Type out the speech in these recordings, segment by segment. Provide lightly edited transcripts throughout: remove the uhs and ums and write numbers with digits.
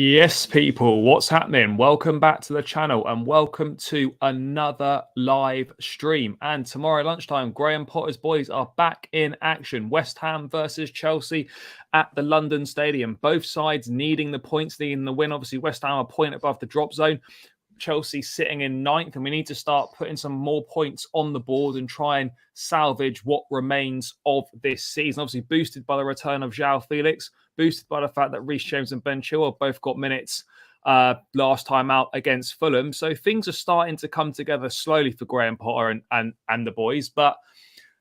Yes, people, what's happening? Welcome back to the channel and welcome to another live stream. And tomorrow lunchtime, Graham Potter's boys are back in action. West Ham versus Chelsea at the London Stadium. Both sides needing the points, needing the win. Obviously, West Ham a point above the drop zone. Chelsea sitting in ninth, and we need to start putting some more points on the board and try and salvage what remains of this season. Obviously, boosted by the return of Joao Felix, boosted by the fact that Reece James and Ben Chilwell both got minutes last time out against Fulham. So things are starting to come together slowly for Graham Potter and the boys, but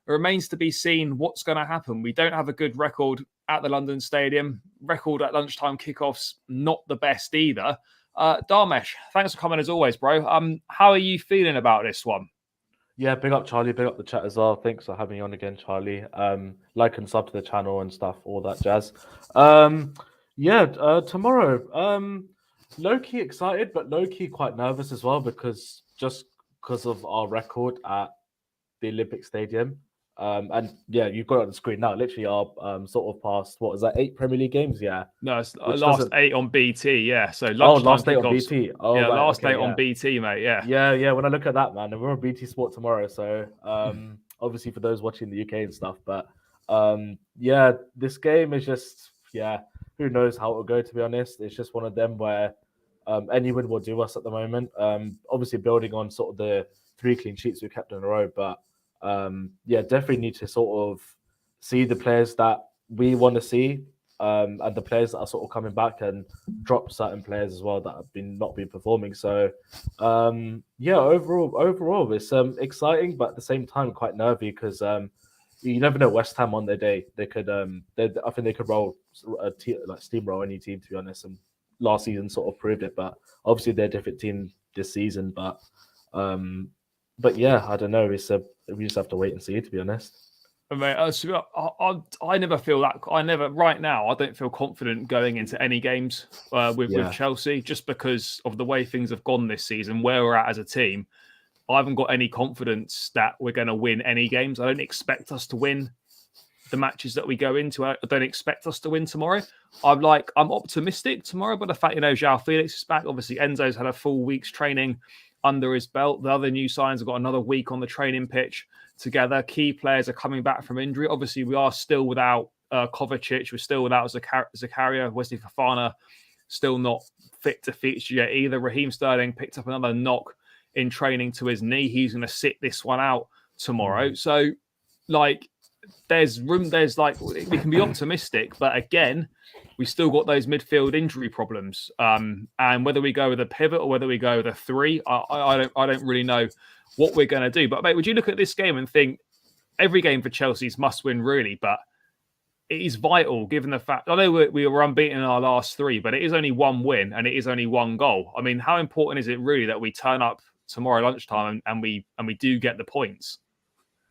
it remains to be seen what's going to happen. We don't have a good record at the London Stadium. Record at lunchtime kickoffs, not the best either. Dharmesh, thanks for coming as always, bro. How are you feeling about this one? Yeah, big up Charlie, big up the chat as well. Thanks for having me on again, Charlie. Like and sub to the channel and stuff, all that jazz. Tomorrow, low-key excited, but low-key quite nervous as well because of our record at the Olympic Stadium. And yeah, you've got it on the screen now. Literally, our sort of past, what is that, 8 Premier League games? Yeah. No, it's last 8 on BT. Yeah, so last 8 on BT. Oh, yeah, right, last 8 on BT, mate. Yeah, yeah. When I look at that, man, and we're on BT Sport tomorrow, so obviously for those watching the UK and stuff, but yeah, this game is just who knows how it'll go. To be honest, it's just one of them where any win will do us at the moment. Obviously building on sort of the 3 clean sheets we kept in a row, but definitely need to sort of see the players that we want to see, and the players that are sort of coming back, and drop certain players as well that have not been performing. So overall it's exciting, but at the same time quite nervy because you never know. West Ham on their day, they could I think they could roll steamroll any team, to be honest, and last season sort of proved it. But obviously they're a different team this season, but yeah, I don't know. We just have to wait and see, to be honest. I never feel that. Right now, I don't feel confident going into any games with Chelsea, just because of the way things have gone this season, where we're at as a team. I haven't got any confidence that we're going to win any games. I don't expect us to win the matches that we go into. I don't expect us to win tomorrow. I'm optimistic tomorrow, but the fact, Joao Felix is back. Obviously, Enzo's had a full week's training under his belt. The other new signs have got another week on the training pitch together. Key players are coming back from injury. Obviously, we are still without Kovacic. We're still without Zakaria. Wesley Fofana still not fit to feature yet either. Raheem Sterling picked up another knock in training to his knee. He's going to sit this one out tomorrow. So, there's room. We can be optimistic, but again, we still got those midfield injury problems. And whether we go with a pivot or whether we go with a 3, I don't really know what we're going to do. But mate, would you look at this game and think every game for Chelsea's must win, really? But it is vital, given the fact, I know we were unbeaten in our last 3, but it is only 1 win and it is only 1 goal. I mean, how important is it really that we turn up tomorrow lunchtime and we do get the points?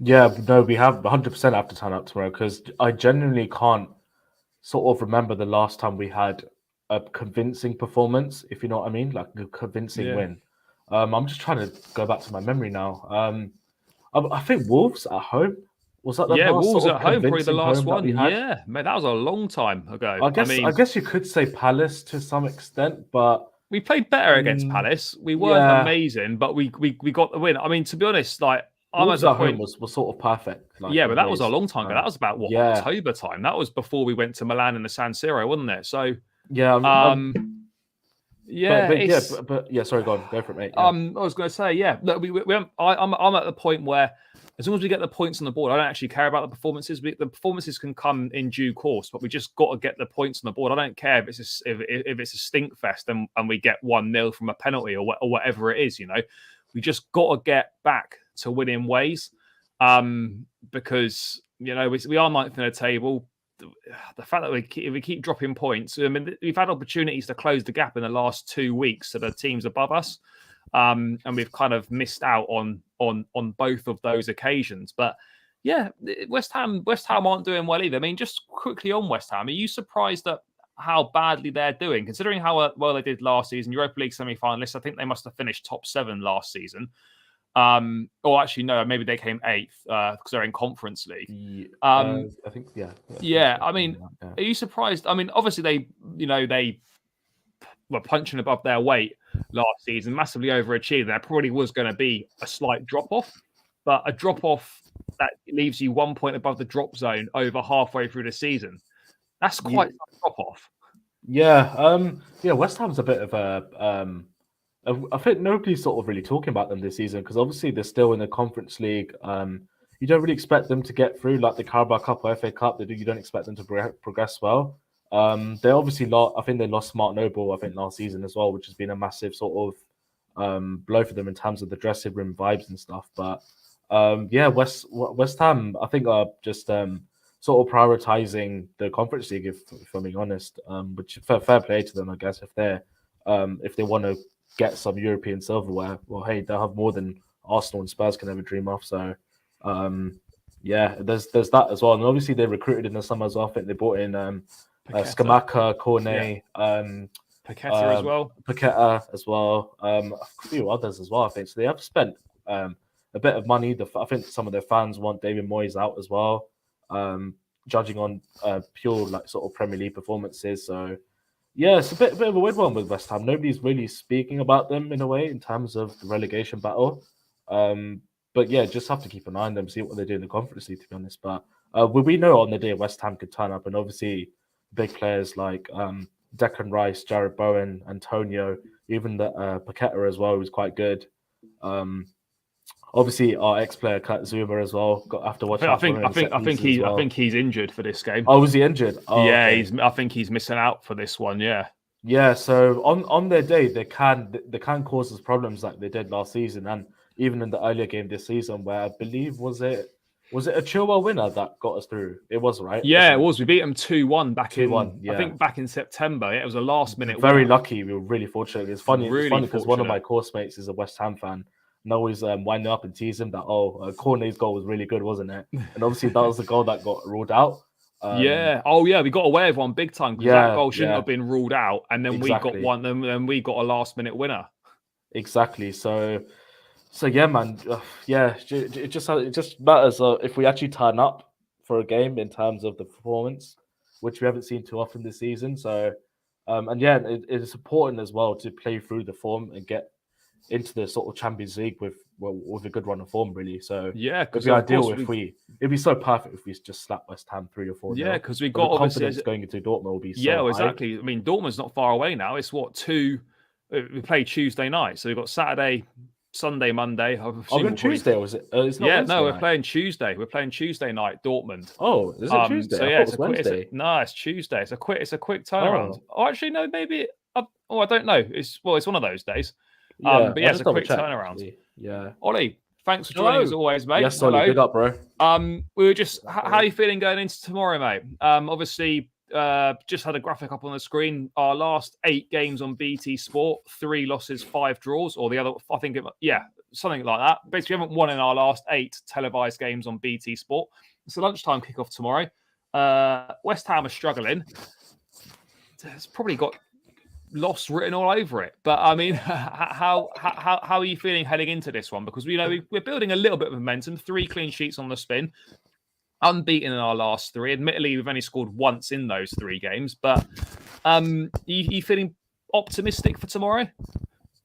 Yeah, no, we have 100% have to turn up tomorrow, because I genuinely can't sort of remember the last time we had a convincing performance, if you know what I mean, like a convincing win. I'm just trying to go back to my memory now. I think Wolves at home. Was that the last Wolves sort of at home, probably the last one. Yeah, mate, that was a long time ago. I guess you could say Palace to some extent, but we played better against Palace. We weren't amazing, but we got the win. I mean, to be honest, Wolves at home was sort of perfect. But that was a long time ago. That was about October time. That was before we went to Milan in the San Siro, wasn't it? So sorry, go for it, mate. I was going to say, look, I'm at the point where as long as we get the points on the board, I don't actually care about the performances. The performances can come in due course, but we just got to get the points on the board. I don't care if it's a stink fest and we get 1-0 from a penalty or whatever it is. We just got to get back to winning ways, because we are 9th in the table. The fact that we keep dropping points, I mean, we've had opportunities to close the gap in the last 2 weeks to the teams above us, and we've kind of missed out on both of those occasions. But yeah, West Ham aren't doing well either. I mean, just quickly on West Ham, are you surprised at how badly they're doing, considering how well they did last season? Europa League semi-finalists, I think they must have finished top 7 last season. Or actually, no, maybe they came 8th because they're in Conference League. I think, I mean, are you surprised? I mean, obviously they were punching above their weight last season, massively overachieved. There probably was going to be a slight drop off, but a drop off that leaves you 1 point above the drop zone over halfway through the season. That's quite a drop off. Yeah, West Ham's a bit of a. I think nobody's sort of really talking about them this season because obviously they're still in the Conference League. You don't really expect them to get through like the Carabao Cup or FA Cup. You don't expect them to progress well. They obviously lost. I think they lost Mark Noble. I think last season as well, which has been a massive sort of blow for them in terms of the dressing room vibes and stuff. But West Ham, I think are just sort of prioritizing the Conference League, if I'm being honest. Which fair play to them, I guess. If they want to get some European silverware, well, hey, they'll have more than Arsenal and Spurs can ever dream of. So, there's that as well. And obviously they recruited in the summer as well. I think they brought in Skamaka, Cornet, Paqueta as well. Paqueta as well. A few others as well, I think. So they have spent a bit of money. I think some of their fans want David Moyes out as well, judging on pure like sort of Premier League performances. So yeah, it's a bit of a weird one with West Ham. Nobody's really speaking about them in a way in terms of the relegation battle. But yeah, just have to keep an eye on them, see what they do in the Conference League, to be honest. But we know on the day West Ham could turn up, and obviously big players like Declan Rice, Jared Bowen, Antonio, even the Paqueta as well, was quite good. Obviously, our ex-player Kurt Zuma as well. Got after watching. I think he's injured for this game. Oh, was he injured? Oh, yeah, okay. I think he's missing out for this one. Yeah. Yeah. So on their day, they can cause us problems like they did last season, and even in the earlier game this season, where I believe was it a Chilwell winner that got us through? It was, right? Yeah, it was. We beat them 2-1 back 2-1, in. I think back in September. Yeah, it was a last minute. Very lucky. We were really fortunate. It's funny because one of my course mates is a West Ham fan. And I always wind up and tease him that Cornet's goal was really good, wasn't it? And obviously that was the goal that got ruled out. We got away with one big time because that goal shouldn't have been ruled out, and then we got one. Then we got a last minute winner. Exactly. So yeah, man. It just matters if we actually turn up for a game in terms of the performance, which we haven't seen too often this season. So, it's important as well to play through the form and get into the sort of Champions League with a good run of form, really. So yeah, it'd be ideal it'd be so perfect if we just slap West Ham 3 or 4. Yeah, because we got confidence going into Dortmund will be so high. Exactly. I mean, Dortmund's not far away now. It's we play Tuesday night, so we've got Saturday, Sunday, Monday. On Tuesday, or was it? It's not Wednesday no, we're night. Playing Tuesday. We're playing Tuesday night, Dortmund. Oh, is it Tuesday? So yeah, it's Wednesday. It's Tuesday. It's a quick turnaround. Oh, actually, no, maybe. I don't know. It's one of those days. Yeah, but yeah, it's a quick turnaround. Actually. Yeah. Ollie, thanks for joining as always, mate. Yes, Ollie, big up, bro. We were just how are you feeling going into tomorrow, mate? Obviously, just had a graphic up on the screen. Our last 8 games on BT Sport, 3 losses, 5 draws, or the other, I think, something like that. Basically, we haven't won in our last 8 televised games on BT Sport. It's a lunchtime kickoff tomorrow. West Ham are struggling. It's probably got loss written all over it. But I mean, how are you feeling heading into this one? Because we're building a little bit of momentum. 3 clean sheets on the spin, unbeaten in our last 3. Admittedly, we've only scored once in those 3 games. But you feeling optimistic for tomorrow? Do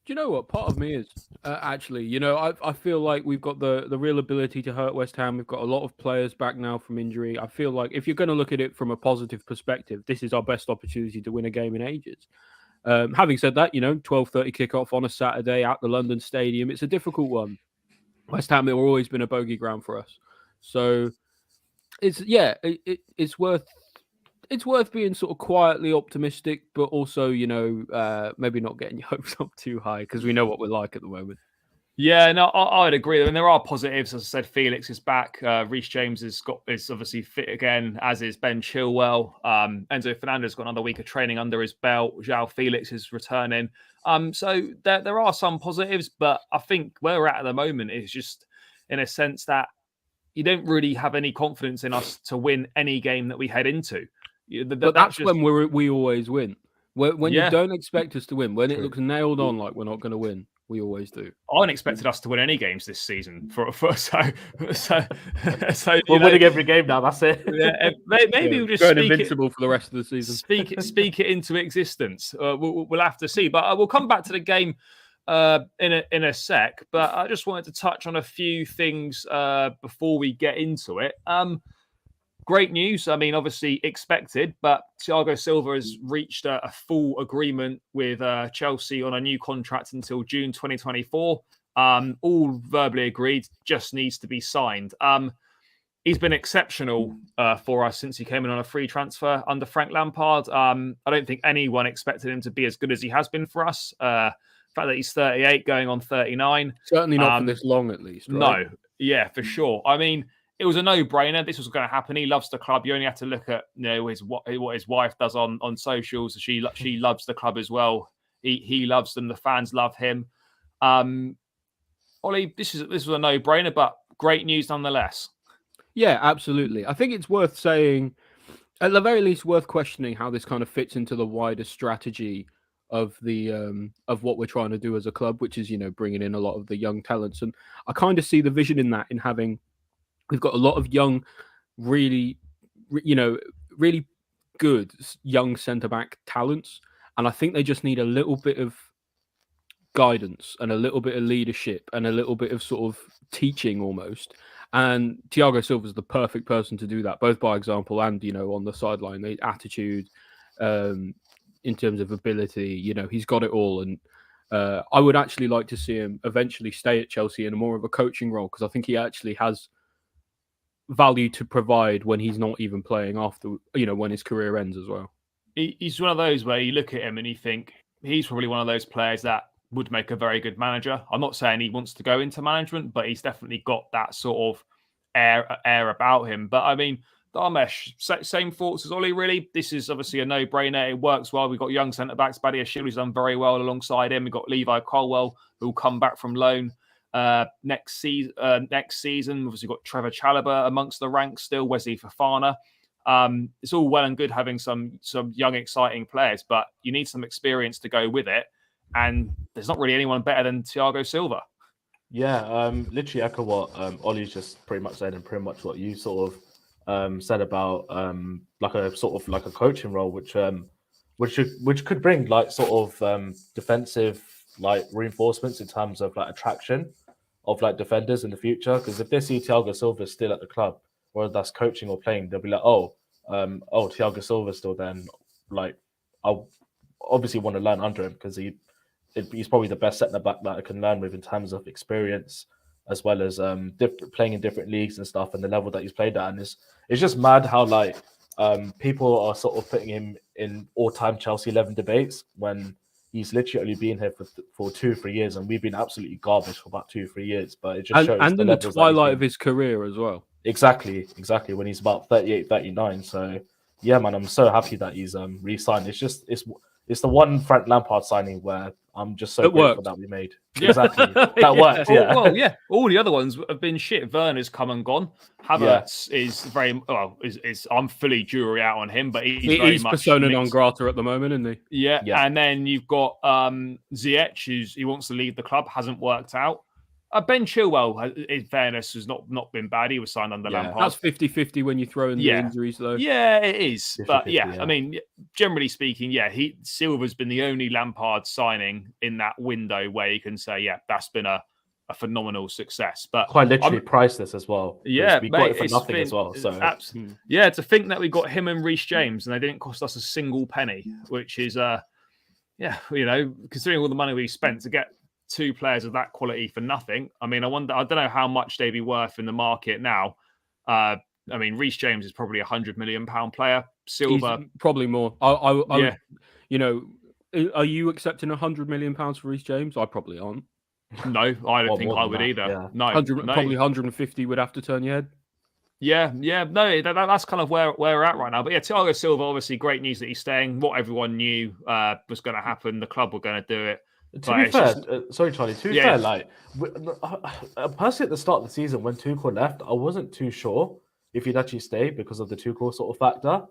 you know what? Part of me is actually, I feel like we've got the real ability to hurt West Ham. We've got a lot of players back now from injury. I feel like if you're going to look at it from a positive perspective, this is our best opportunity to win a game in ages. Having said that, 12:30 kickoff on a Saturday at the London Stadium. It's a difficult one. West Ham have always been a bogey ground for us. So it's worth being sort of quietly optimistic, but also, maybe not getting your hopes up too high because we know what we're like at the moment. Yeah, no, I'd agree. I mean, there are positives. As I said, Felix is back. Reece James is obviously fit again, as is Ben Chilwell. Enzo Fernandez got another week of training under his belt. Joao Felix is returning. So there are some positives, but I think where we're at the moment is just in a sense that you don't really have any confidence in us to win any game that we head into. But that's just when we always win. When you don't expect us to win, when it looks nailed on like we're not going to win, We always do. I expected us to win any games this season. So we're winning every game now. That's it. Yeah, maybe we'll just going invincible for the rest of the season. Speak it into existence. We'll have to see. But we'll come back to the game in a sec. But I just wanted to touch on a few things before we get into it. Great news. I mean, obviously expected, but Thiago Silva has reached a full agreement with Chelsea on a new contract until June 2024. All verbally agreed, just needs to be signed. He's been exceptional for us since he came in on a free transfer under Frank Lampard. I don't think anyone expected him to be as good as he has been for us. The fact that he's 38 going on 39. Certainly not for this long, at least. Right? No, yeah, for sure. I mean, it was a no-brainer. This was going to happen. He loves the club. You only have to look at what his wife does on socials. She loves the club as well. He loves them. The fans love him. Oli, this was a no-brainer, but great news nonetheless. Yeah, absolutely. I think it's worth saying, at the very least, worth questioning how this kind of fits into the wider strategy of the of what we're trying to do as a club, which is bringing in a lot of the young talents. And I kind of see the vision in that, in having. We've got a lot of young, really good young centre-back talents. And I think they just need a little bit of guidance and a little bit of leadership and a little bit of sort of teaching almost. And Thiago Silva is the perfect person to do that, both by example and, on the sideline, the attitude, in terms of ability, he's got it all. And I would actually like to see him eventually stay at Chelsea in a more of a coaching role, because I think he actually has value to provide when he's not even playing after, when his career ends as well. He's one of those where you look at him and you think he's probably one of those players that would make a very good manager. I'm not saying he wants to go into management, but he's definitely got that sort of air about him. But I mean, Dharmesh, same thoughts as Oli, really. This is obviously a no-brainer. It works well. We've got young centre-backs. Badia Shilly's done very well alongside him. We've got Levi Colwell, who will come back from loan next season. Obviously got Trevor Chalobah amongst the ranks still, Wesley Fofana. It's all well and good having some young, exciting players, but you need some experience to go with it. And there's not really anyone better than Thiago Silva. Yeah, literally echo what Ollie's just pretty much said, and pretty much what you sort of said about like a coaching role, which could bring like sort of defensive like reinforcements in terms of like attraction of like defenders in the future. Because if they see Thiago Silva still at the club, whether that's coaching or playing, they'll be like, Thiago Silva's still then. Like, I'll obviously want to learn under him, because he's probably the best centre back that I can learn with in terms of experience, as well as playing in different leagues and stuff, and the level that he's played at. And it's just mad how like people are sort of putting him in all-time Chelsea 11 debates when he's literally only been here for 2-3 years, and we've been absolutely garbage for about 2-3 years. But it just shows and in the twilight of his career as well. Exactly, when he's about 38, 39. So yeah, man, I'm so happy that he's re-signed. It's the one Frank Lampard signing where I'm just so grateful that we made. Yeah. Exactly. That worked, yeah. Well, yeah. All the other ones have been shit. Werner's come and gone. Havertz is very well. I'm fully jury out on him, but he's much persona non grata at the moment, isn't he? Yeah. And then you've got Ziyech, he wants to leave the club, hasn't worked out. Ben Chilwell, in fairness, has not been bad. He was signed under Lampard. That's 50-50 when you throw in the injuries, though. Yeah, it is. But I mean, generally speaking, Silva's been the only Lampard signing in that window where you can say, that's been a phenomenal success. But quite literally priceless as well. Yeah, we got it for nothing as well. So absolutely. Yeah, to think that we got him and Reece James and they didn't cost us a single penny, which is considering all the money we spent to get two players of that quality for nothing. I mean, I don't know how much they'd be worth in the market now. I mean, Reece James is probably £100 million player. Silva, he's probably more. Are you accepting £100 million for Reece James? I probably aren't. No, I don't think I would either. Yeah. No, probably 150 would have to turn your head. Yeah. No, that's kind of where we're at right now. But yeah, Thiago Silva, obviously great news that he's staying. What everyone knew was going to happen. The club were going to do it. To be fair, sorry, Charlie. To be fair, like personally at the start of the season when Tuchel left, I wasn't too sure if he'd actually stay because of the Tuchel sort of factor.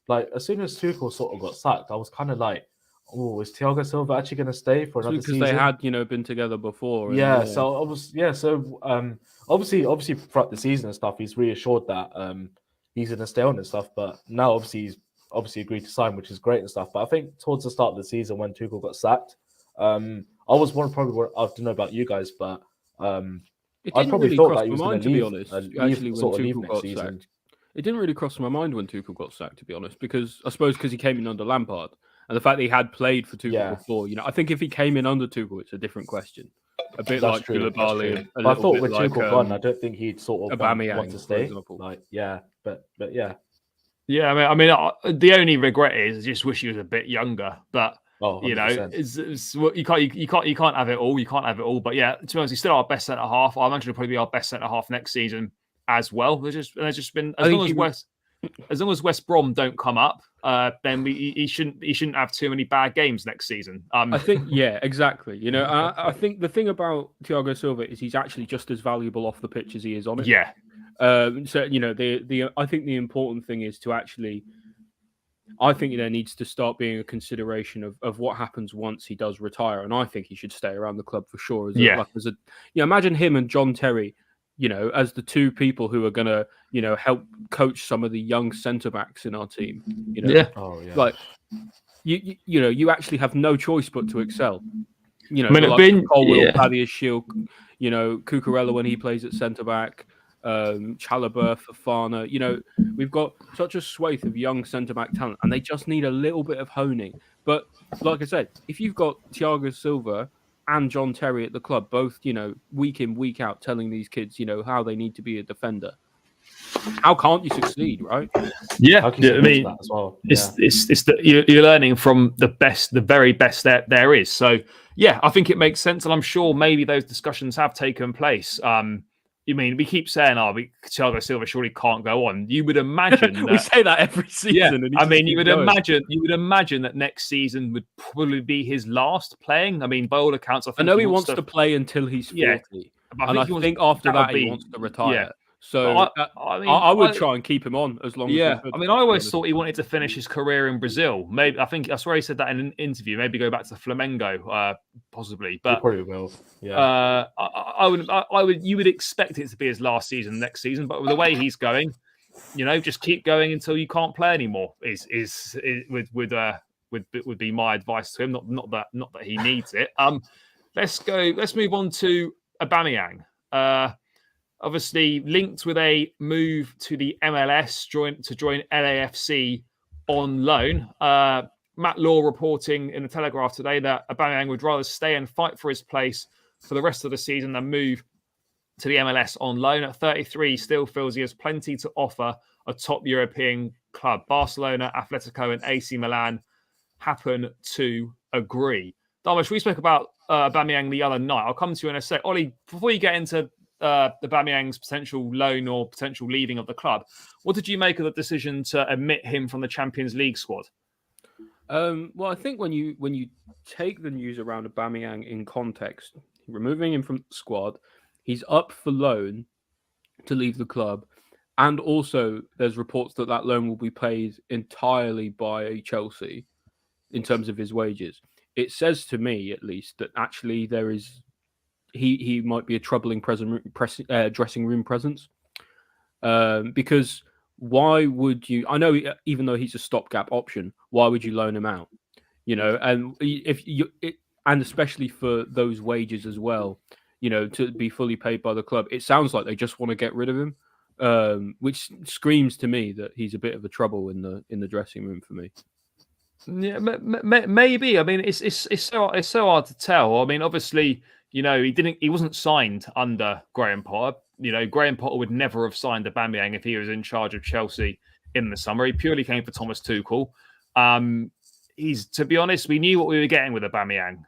Like as soon as Tuchel sort of got sacked, I was kind of like, oh, is Thiago Silva actually going to stay for another because season? they had, been together before. Yeah. So obviously throughout the season and stuff, he's reassured that he's going to stay on and stuff. But now obviously he's agreed to sign, which is great and stuff. But I think towards the start of the season when Tuchel got sacked, I was I don't know about you guys, but it I didn't probably really thought cross that he my was mind, going to to be leave. honest. Leave Actually, when sort of leave Tuchel next got season. sacked, it didn't really cross my mind when Tuchel got sacked, to be honest, because I suppose because he came in under Lampard and the fact that he had played for Tuchel before. I think if he came in under Tuchel, it's a different question. A bit That's like true. Koulibaly, But I thought with Tuchel gone, I don't think he'd sort of want Aubameyang, to for stay. example. But yeah. Yeah, I mean, the only regret is I just wish he was a bit younger. But 100%. well, you can't have it all. You can't have it all. But yeah, to be honest, he's still our best centre half. I imagine he'll probably be our best centre half next season as well. There's just been as long as West Brom don't come up, then he shouldn't have too many bad games next season. I think exactly. I think the thing about Thiago Silva is he's actually just as valuable off the pitch as he is on it. Yeah. So I think the important thing is to actually. I think there needs to start being a consideration of what happens once he does retire, and I think he should stay around the club for sure. Imagine him and John Terry, as the two people who are gonna, help coach some of the young centre backs in our team. Like you actually have no choice but to excel. Colwill, Thaddeus Shield, Cucurella when he plays at centre back. Chalobah, Fofana, we've got such a swathe of young centre-back talent and they just need a little bit of honing. But like I said, if you've got Thiago Silva and John Terry at the club, both, week in, week out, telling these kids, how they need to be a defender, how can't you succeed, right? Yeah, I mean, that as well. You're learning from the very best there is. So yeah, I think it makes sense. And I'm sure maybe those discussions have taken place. We keep saying, Thiago Silva surely can't go on. You would imagine we say that every season. Yeah, you would imagine that next season would probably be his last playing. I mean, by all accounts, I know he wants to play until he's 40. Yeah, and I think after that he wants to retire. Yeah. So I would try and keep him on as long as we could. I mean, I always thought he wanted to finish his career in Brazil. Maybe I swear he said that in an interview. Maybe go back to Flamengo, possibly. But he probably will. Yeah. You would expect it to be his last season next season. But with the way he's going, just keep going until you can't play anymore. Would be my advice to him. Not that he needs it. Let's move on to Aubameyang. Obviously linked with a move to the MLS to join LAFC on loan. Matt Law reporting in the Telegraph today that Aubameyang would rather stay and fight for his place for the rest of the season than move to the MLS on loan. At 33, still feels he has plenty to offer a top European club. Barcelona, Atletico and AC Milan happen to agree. Dharmesh, we spoke about Aubameyang the other night. I'll come to you in a sec. Oli, before you get into Aubameyang's potential loan or potential leaving of the club, what did you make of the decision to omit him from the Champions League squad? Well, I think when you take the news around Aubameyang in context, removing him from the squad, he's up for loan to leave the club, and also there's reports that loan will be paid entirely by Chelsea in terms of his wages. It says to me, at least, that actually there is. He might be a troubling dressing room presence, because why would you? I know, even though he's a stopgap option, why would you loan him out? And and especially for those wages as well, to be fully paid by the club. It sounds like they just want to get rid of him, which screams to me that he's a bit of a trouble in the dressing room for me. Yeah, maybe. I mean, it's so hard to tell. I mean, obviously. He wasn't signed under Graham Potter. Graham Potter would never have signed Aubameyang if he was in charge of Chelsea in the summer. He purely came for Thomas Tuchel. To be honest, we knew what we were getting with Aubameyang.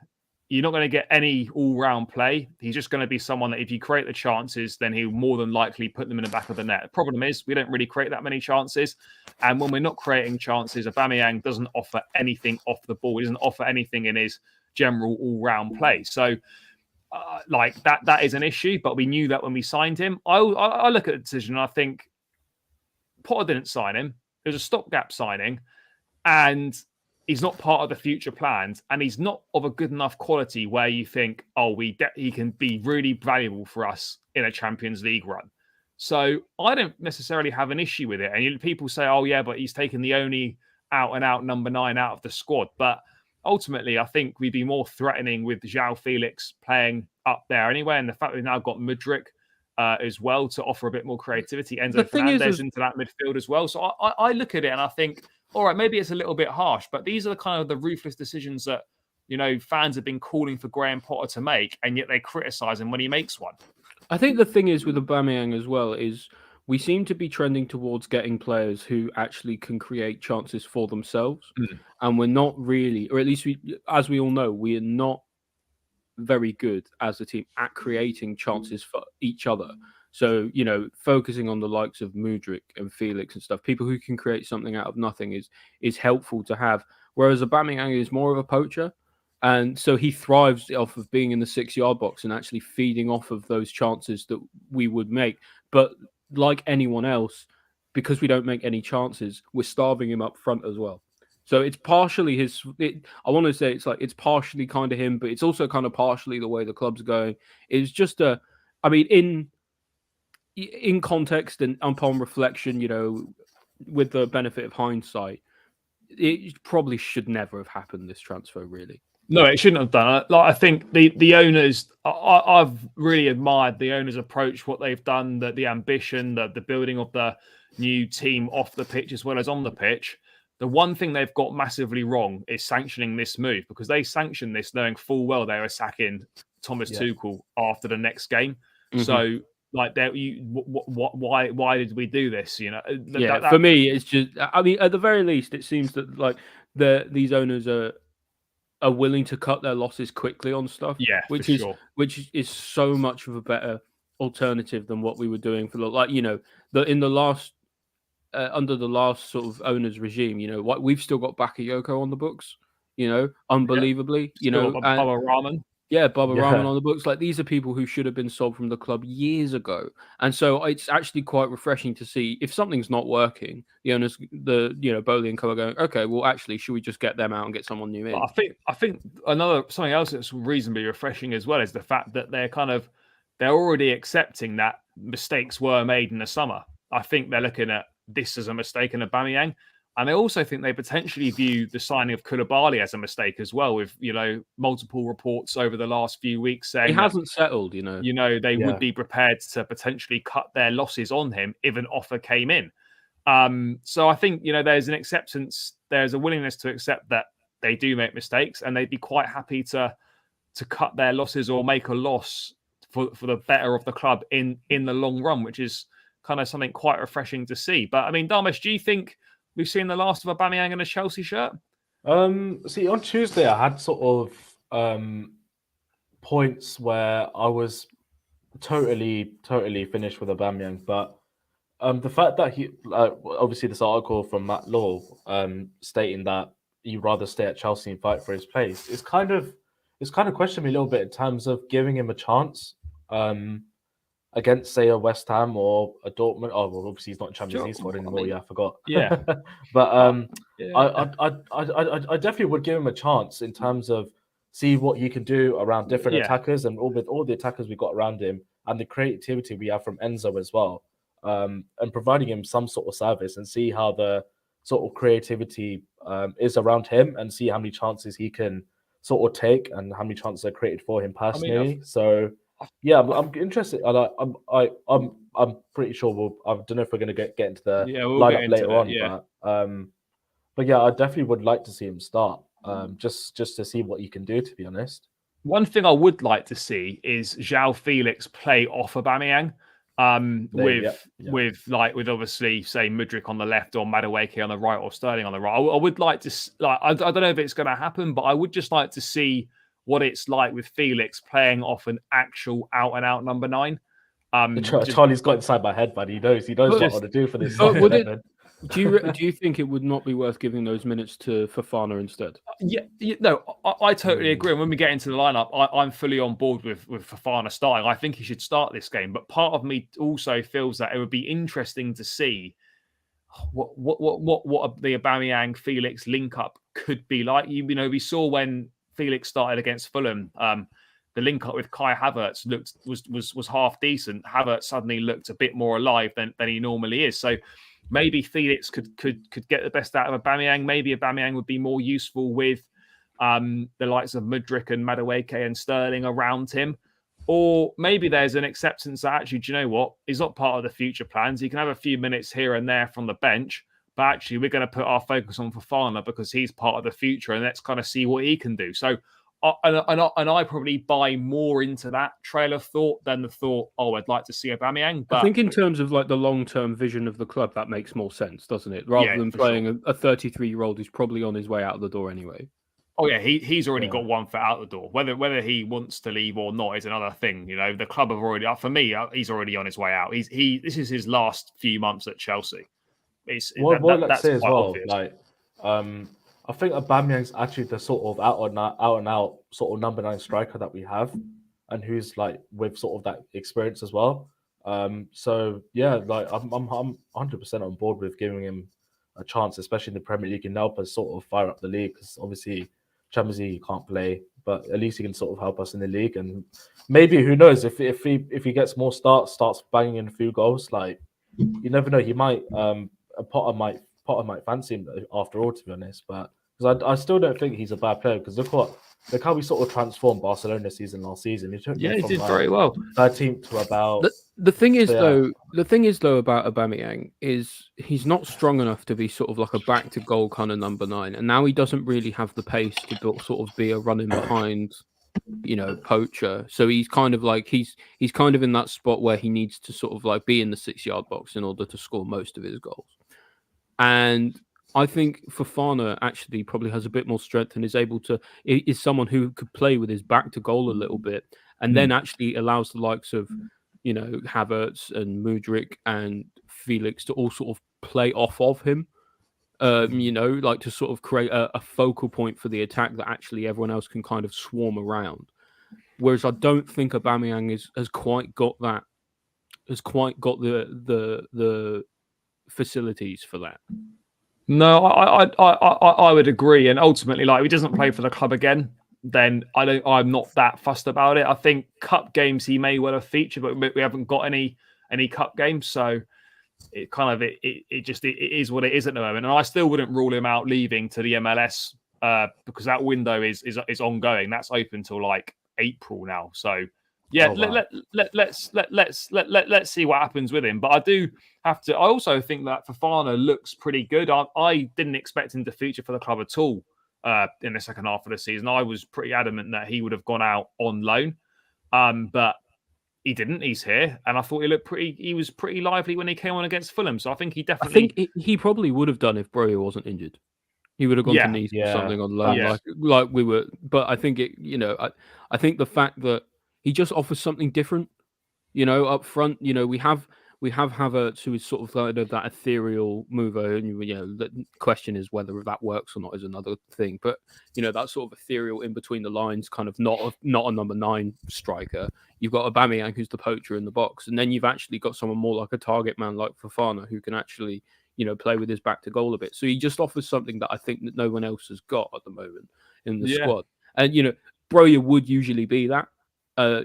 You're not going to get any all-round play. He's just going to be someone that if you create the chances, then he'll more than likely put them in the back of the net. The problem is we don't really create that many chances. And when we're not creating chances, Aubameyang doesn't offer anything off the ball. He doesn't offer anything in his general all-round play. So, that is an issue, but we knew that when we signed him. I look at the decision and I think Potter didn't sign him. It was a stopgap signing, and he's not part of the future plans, and he's not of a good enough quality where you think, oh, he can be really valuable for us in a Champions League run. So I don't necessarily have an issue with it. And people say, oh, yeah, but he's taken the only out-and-out number 9 out of the squad. But ultimately, I think we'd be more threatening with Joao Felix playing up there anyway. And the fact we've now got Mudryk as well to offer a bit more creativity. Enzo Fernandez into that midfield as well. So I look at it and I think, all right, maybe it's a little bit harsh, but these are the kind of the ruthless decisions that, fans have been calling for Graham Potter to make, and yet they criticise him when he makes one. I think the thing is with Aubameyang as well is we seem to be trending towards getting players who actually can create chances for themselves. And we're not really, or at least as we all know, we are not very good as a team at creating chances for each other. So, focusing on the likes of Mudryk and Felix and stuff, people who can create something out of nothing is helpful to have. Whereas Aubameyang is more of a poacher. And so he thrives off of being in the 6-yard box and actually feeding off of those chances that we would make. But like anyone else, because we don't make any chances, we're starving him up front as well. So it's partially I want to say it's partially kind of him, but it's also kind of partially the way the club's going. It's just in context and upon reflection, with the benefit of hindsight, it probably should never have happened, this transfer, really. No, it shouldn't have done. I think the owners, I've really admired the owners' approach, what they've done, the ambition, the building of the new team off the pitch as well as on the pitch. The one thing they've got massively wrong is sanctioning this move, because they sanctioned this knowing full well they were sacking Thomas Tuchel after the next game. So, why did we do this? For me, it's just. I mean, at the very least, it seems that these owners are willing to cut their losses quickly on stuff. Yeah, which is so much of a better alternative than what we were doing for under the last sort of owners regime. We've still got Bakayoko on the books. Unbelievably. Baba Rahman. Yeah, Baba Rahman on the books. These are people who should have been sold from the club years ago. And so it's actually quite refreshing to see if something's not working, the owners, Bowley and co are going, okay, well, actually, should we just get them out and get someone new in? I think something else that's reasonably refreshing as well is the fact that they're already accepting that mistakes were made in the summer. I think they're looking at this as a mistake in Aubameyang. And I also think they potentially view the signing of Koulibaly as a mistake as well, with multiple reports over the last few weeks saying he hasn't settled. They would be prepared to potentially cut their losses on him if an offer came in. So I think there's an acceptance, there's a willingness to accept that they do make mistakes, and they'd be quite happy to cut their losses or make a loss for the better of the club in the long run, which is kind of something quite refreshing to see. But I mean, Dharmesh, do you think we've seen the last of Aubameyang in a Chelsea shirt? See, on Tuesday, I had sort of points where I was totally finished with Aubameyang. But the fact that he, obviously this article from Matt Law stating that he'd rather stay at Chelsea and fight for his place, it's kind of questioned me a little bit in terms of giving him a chance against, say, a West Ham or a Dortmund. Oh, well, obviously he's not in Champions League squad anymore. I forgot. Yeah, but I definitely would give him a chance in terms of see what he can do around different attackers, and with all the attackers we got around him and the creativity we have from Enzo as well, and providing him some sort of service and see how the sort of creativity is around him, and see how many chances he can sort of take and how many chances are created for him personally. Yeah, I'm interested. I'm pretty sure I don't know if we're going to get into the lineup later on, but yeah, I definitely would like to see him start, just to see what he can do. To be honest, one thing I would like to see is Joao Felix play off Aubameyang, with obviously say Mudryk on the left or Madueke on the right or Sterling on the right. I would like to I don't know if it's going to happen, but I would just like to see what it's like with Felix playing off an actual out-and-out number 9. Charlie's got inside my head, buddy. He knows what I want to do for this. Do you think it would not be worth giving those minutes to Fofana instead? I totally agree. And when we get into the lineup, I'm fully on board with Fofana starting. I think he should start this game. But part of me also feels that it would be interesting to see what the Aubameyang Felix link up could be like. You know, we saw when Felix started against Fulham, the link up with Kai Havertz was half decent. Havertz suddenly looked a bit more alive than he normally is. So maybe Felix could get the best out of Aubameyang. Maybe Aubameyang would be more useful with the likes of Mudryk and Madueke and Sterling around him. Or maybe there's an acceptance that actually, do you know what? He's not part of the future plans. He can have a few minutes here and there from the bench, but actually we're going to put our focus on Fofana because he's part of the future, and let's kind of see what he can do. So, I probably buy more into that trail of thought than the thought, I'd like to see Aubameyang. But I think in terms of like the long-term vision of the club, that makes more sense, doesn't it? Rather than playing a 33-year-old who's probably on his way out of the door anyway. Oh yeah, he's already got one foot out the door. Whether he wants to leave or not is another thing. You know, the club have already. For me, he's already on his way out. This is his last few months at Chelsea. Let's say as well, obvious. Like, I think Aubameyang's actually the sort of out and out sort of number 9 striker that we have, and who's like with sort of that experience as well. So yeah, like I'm 100% on board with giving him a chance, especially in the Premier League, and help us sort of fire up the league, because obviously Champions League he can't play, but at least he can sort of help us in the league. And maybe, who knows, if he gets more starts banging in a few goals, like, you never know, he might Potter might fancy him after all, to be honest. But because I still don't think he's a bad player, because look how we sort of transformed Barcelona season last season. He did very well. 13th to about. The thing is though about Aubameyang is he's not strong enough to be sort of like a back to goal kind of number 9, and now he doesn't really have the pace to sort of be a running behind, you know, poacher. So he's kind of like he's kind of in that spot where he needs to sort of like be in the 6-yard box in order to score most of his goals. And I think Fofana actually probably has a bit more strength and is someone who could play with his back to goal a little bit, and then actually allows the likes of, you know, Havertz and Mudryk and Felix to all sort of play off of him. You know, like to sort of create a focal point for the attack that actually everyone else can kind of swarm around. Whereas I don't think Aubameyang has quite got the facilities for that. No, I would agree. And ultimately, like, if he doesn't play for the club again, then I'm not that fussed about it. I think cup games he may well have featured, but we haven't got any cup games, so it kind of it is what it is at the moment. And I still wouldn't rule him out leaving to the MLS because that window is ongoing. That's open till like April now. So yeah, let's see what happens with him. But I also think that Fofana looks pretty good. I didn't expect him to feature for the club at all in the second half of the season. I was pretty adamant that he would have gone out on loan, but he didn't. He's here, and I thought he was pretty lively when he came on against Fulham. So I think he definitely. I think he probably would have done if Broja wasn't injured. He would have gone to Nice or something on loan, like we were. But I think I think the fact that he just offers something different, you know, up front. You know, we have Havertz, who is sort of kind of that ethereal mover, and you know, the question is whether that works or not is another thing. But you know, that sort of ethereal in between the lines, kind of not a number 9 striker. You've got Aubameyang, who's the poacher in the box, and then you've actually got someone more like a target man like Fofana, who can actually, you know, play with his back to goal a bit. So he just offers something that I think that no one else has got at the moment in the squad. And you know, Broja would usually be that.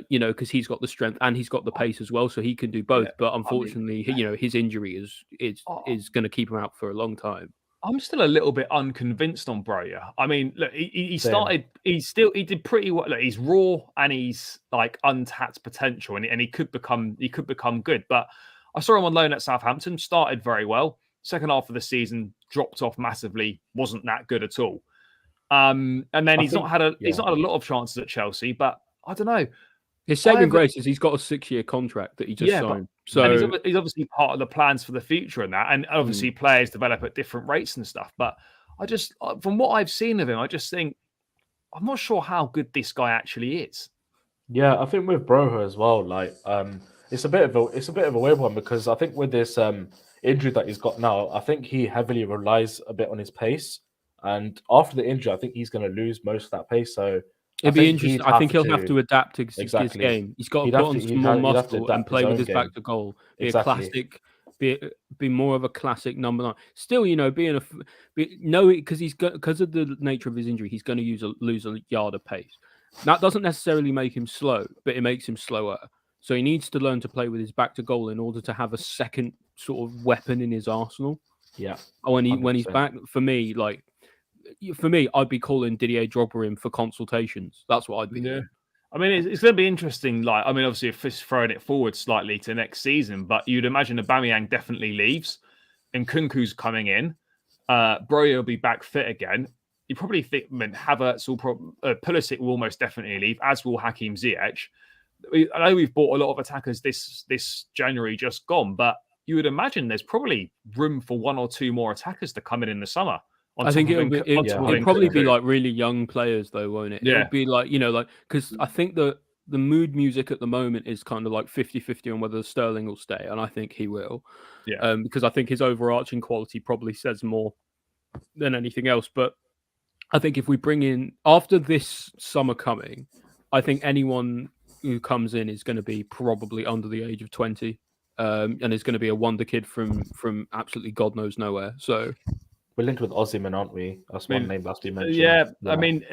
You know, because he's got the strength and he's got the pace as well, so he can do both. Yeah, but unfortunately, you know, his injury is going to keep him out for a long time. I'm still a little bit unconvinced on Broja. I mean, look, he did pretty well. Look, he's raw and he's like untapped potential, and he could become good. But I saw him on loan at Southampton. Started very well. Second half of the season dropped off massively. Wasn't that good at all. And then he's not had a lot of chances at Chelsea, but I don't know. His saving grace is he's got a 6-year contract that he just signed. So he's obviously part of the plans for the future and that. And obviously players develop at different rates and stuff. But I just, from what I've seen of him, I just think I'm not sure how good this guy actually is. Yeah, I think with Broja as well, like it's a bit of a weird one, because I think with this injury that he's got now, I think he heavily relies a bit on his pace. And after the injury, I think he's going to lose most of that pace. So it'd be interesting. I think he'll have to adapt to his game. He's got to put on some more muscle and play with his back to goal. Be a classic be more of a classic number 9. Still, being because of the nature of his injury, he's going to lose a yard of pace. That doesn't necessarily make him slow, but it makes him slower. So he needs to learn to play with his back to goal in order to have a second sort of weapon in his arsenal. Yeah. When he's back, for me, I'd be calling Didier Drogba in for consultations. That's what I'd be doing. I mean, it's going to be interesting. Obviously, if it's throwing it forward slightly to next season, but you'd imagine Aubameyang definitely leaves, and Kunku's coming in. Broja will be back fit again. You probably think Havertz Pulisic will almost definitely leave, as will Hakim Ziyech. I know we've bought a lot of attackers this January just gone, but you would imagine there's probably room for 1 or 2 more attackers to come in the summer. I think it'll probably be like really young players, though, won't it? Yeah. It'll be like, because I think the mood music at the moment is kind of like 50-50 on whether Sterling will stay, and I think he will. Yeah. Because I think his overarching quality probably says more than anything else. But I think if we bring in, after this summer coming, I think anyone who comes in is going to be probably under the age of 20, and is going to be a wonder kid from absolutely God knows nowhere. So. We're linked with Osimhen, aren't we? That's one name that's been mentioned. Yeah, I mean,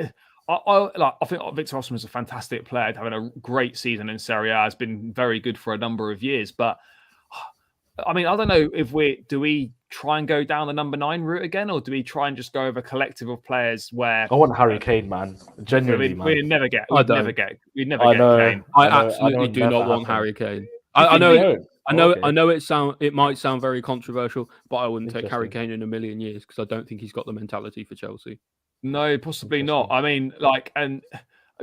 I think Victor Osimhen is a fantastic player, having a great season in Serie A. Has been very good for a number of years. But I mean, I don't know if do we try and go down the number 9 route again, or do we try and just go over a collective of players where I want Harry Kane, man. Genuinely, man. We'd never get Kane. I absolutely do not want Harry Kane. I know it might sound very controversial, but I wouldn't take Harry Kane in a million years because I don't think he's got the mentality for Chelsea. No, possibly not. I mean, and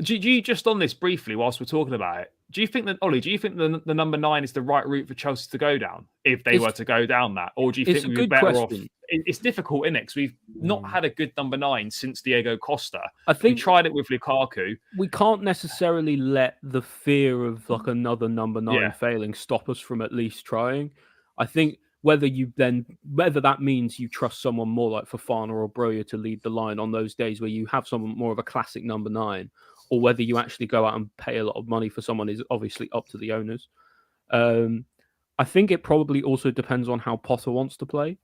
do you just on this briefly whilst we're talking about it? Do you think that the number 9 is the right route for Chelsea to go down if they were to go down that, or do you think we'd be better off? It's difficult, isn't it? Because we've not had a good number 9 since Diego Costa. I think we tried it with Lukaku. We can't necessarily let the fear of another number 9 failing stop us from at least trying. I think whether that means you trust someone more like Fofana or Broja to lead the line on those days where you have someone more of a classic number 9, or whether you actually go out and pay a lot of money for someone is obviously up to the owners. I think it probably also depends on how Potter wants to play.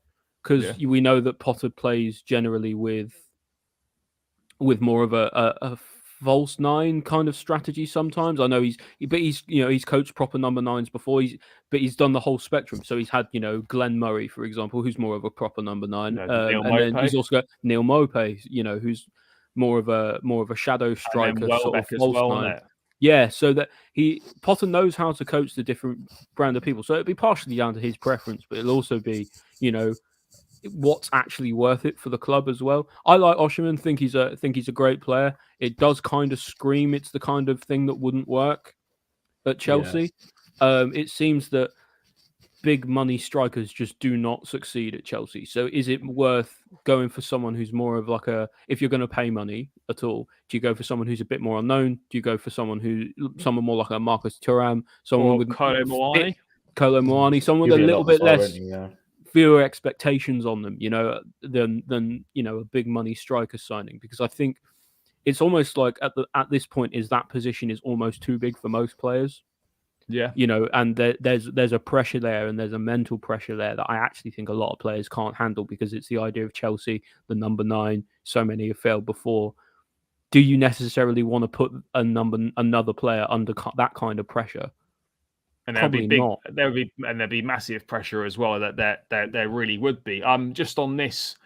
Because we know that Potter plays generally with more of a false 9 kind of strategy sometimes. I know he's coached proper number 9s before. He's done the whole spectrum. So he's had Glenn Murray, for example, who's more of a proper number 9, and then he's also got Neil Maupay, who's more of a shadow striker, sort of false 9. Yeah, so that Potter knows how to coach the different brand of people. So it'd be partially down to his preference, but it'll also be what's actually worth it for the club as well. I like Osimhen, think he's a great player. It does kind of scream it's the kind of thing that wouldn't work at Chelsea. Yes. It seems that big money strikers just do not succeed at Chelsea. So is it worth going for someone who's more of if you're going to pay money at all, do you go for someone who's a bit more unknown? Do you go for someone more like a Marcus Thuram, someone with Kolo Muani, someone with a little bit less fewer expectations on them, than a big money striker signing? Because I think it's almost like at this point that position is almost too big for most players. Yeah, and there's a pressure there, and there's a mental pressure there that I actually think a lot of players can't handle, because it's the idea of Chelsea, the number 9. So many have failed before. Do you necessarily want to put another player under that kind of pressure? And there'd be massive pressure as well. That there really would be. Just on this,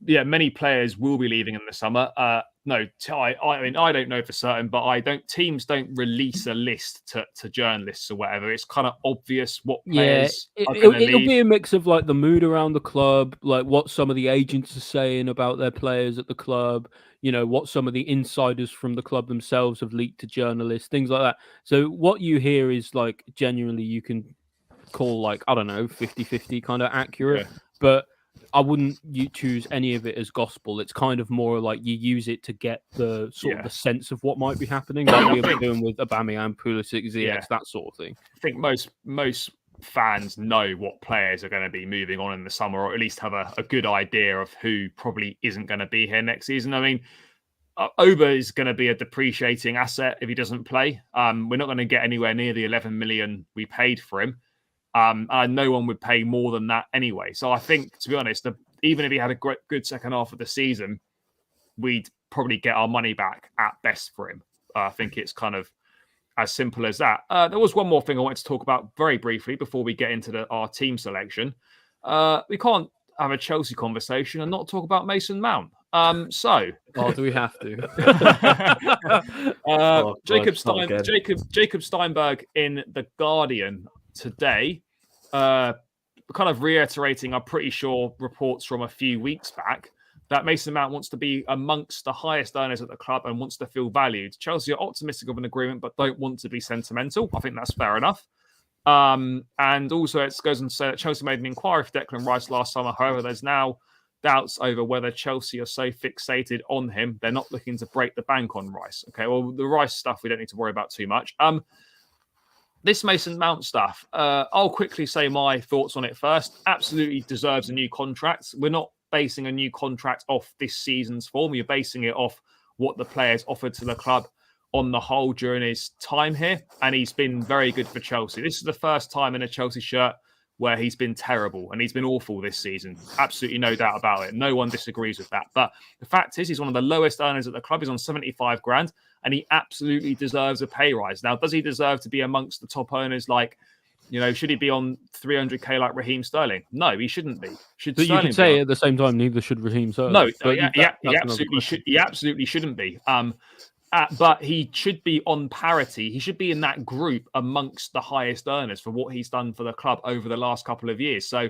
many players will be leaving in the summer. No, I mean, I don't know for certain, but teams don't release a list to journalists or whatever. It's kind of obvious what players are going to leave. It'll be a mix of the mood around the club, what some of the agents are saying about their players at the club, what some of the insiders from the club themselves have leaked to journalists, things like that. So what you hear is genuinely you can call 50-50 kind of accurate, but I wouldn't choose any of it as gospel. It's kind of more you use it to get the sort of the sense of what might be happening, like we've been doing with Aubameyang, Pulisic, Ziyech, that sort of thing. I think most fans know what players are going to be moving on in the summer, or at least have a good idea of who probably isn't going to be here next season. I mean, Oba is going to be a depreciating asset if he doesn't play. We're not going to get anywhere near the 11 million we paid for him. And no one would pay more than that anyway. So I think, to be honest, even if he had a good second half of the season, we'd probably get our money back at best for him. I think it's kind of as simple as that. There was one more thing I wanted to talk about very briefly before we get into our team selection. We can't have a Chelsea conversation and not talk about Mason Mount. Oh, do we have to? Jacob Steinberg in The Guardian today, kind of reiterating, I'm pretty sure, reports from a few weeks back that Mason Mount wants to be amongst the highest earners at the club and wants to feel valued. Chelsea are optimistic of an agreement, but don't want to be sentimental. I think that's fair enough. And also it goes on to say that Chelsea made an inquiry for Declan Rice last summer. However, there's now doubts over whether Chelsea are so fixated on him, they're not looking to break the bank on Rice. Okay, well, the Rice stuff we don't need to worry about too much. This Mason Mount stuff, I'll quickly say my thoughts on it first. Absolutely deserves a new contract. We're not basing a new contract off this season's form. You're basing it off what the players offered to the club on the whole during his time here. And he's been very good for Chelsea. This is the first time in a Chelsea shirt where he's been terrible, and he's been awful this season. Absolutely no doubt about it. No one disagrees with that. But the fact is, he's one of the lowest earners at the club. He's on 75 grand, and he absolutely deserves a pay rise. Now, does he deserve to be amongst the top earners? Like, you know, should he be on 300k like Raheem Sterling? No, he shouldn't be. But you could say at the same time, neither should Raheem Sterling. No, he absolutely shouldn't be. But he should be on parity. He should be in that group amongst the highest earners for what he's done for the club over the last couple of years. So,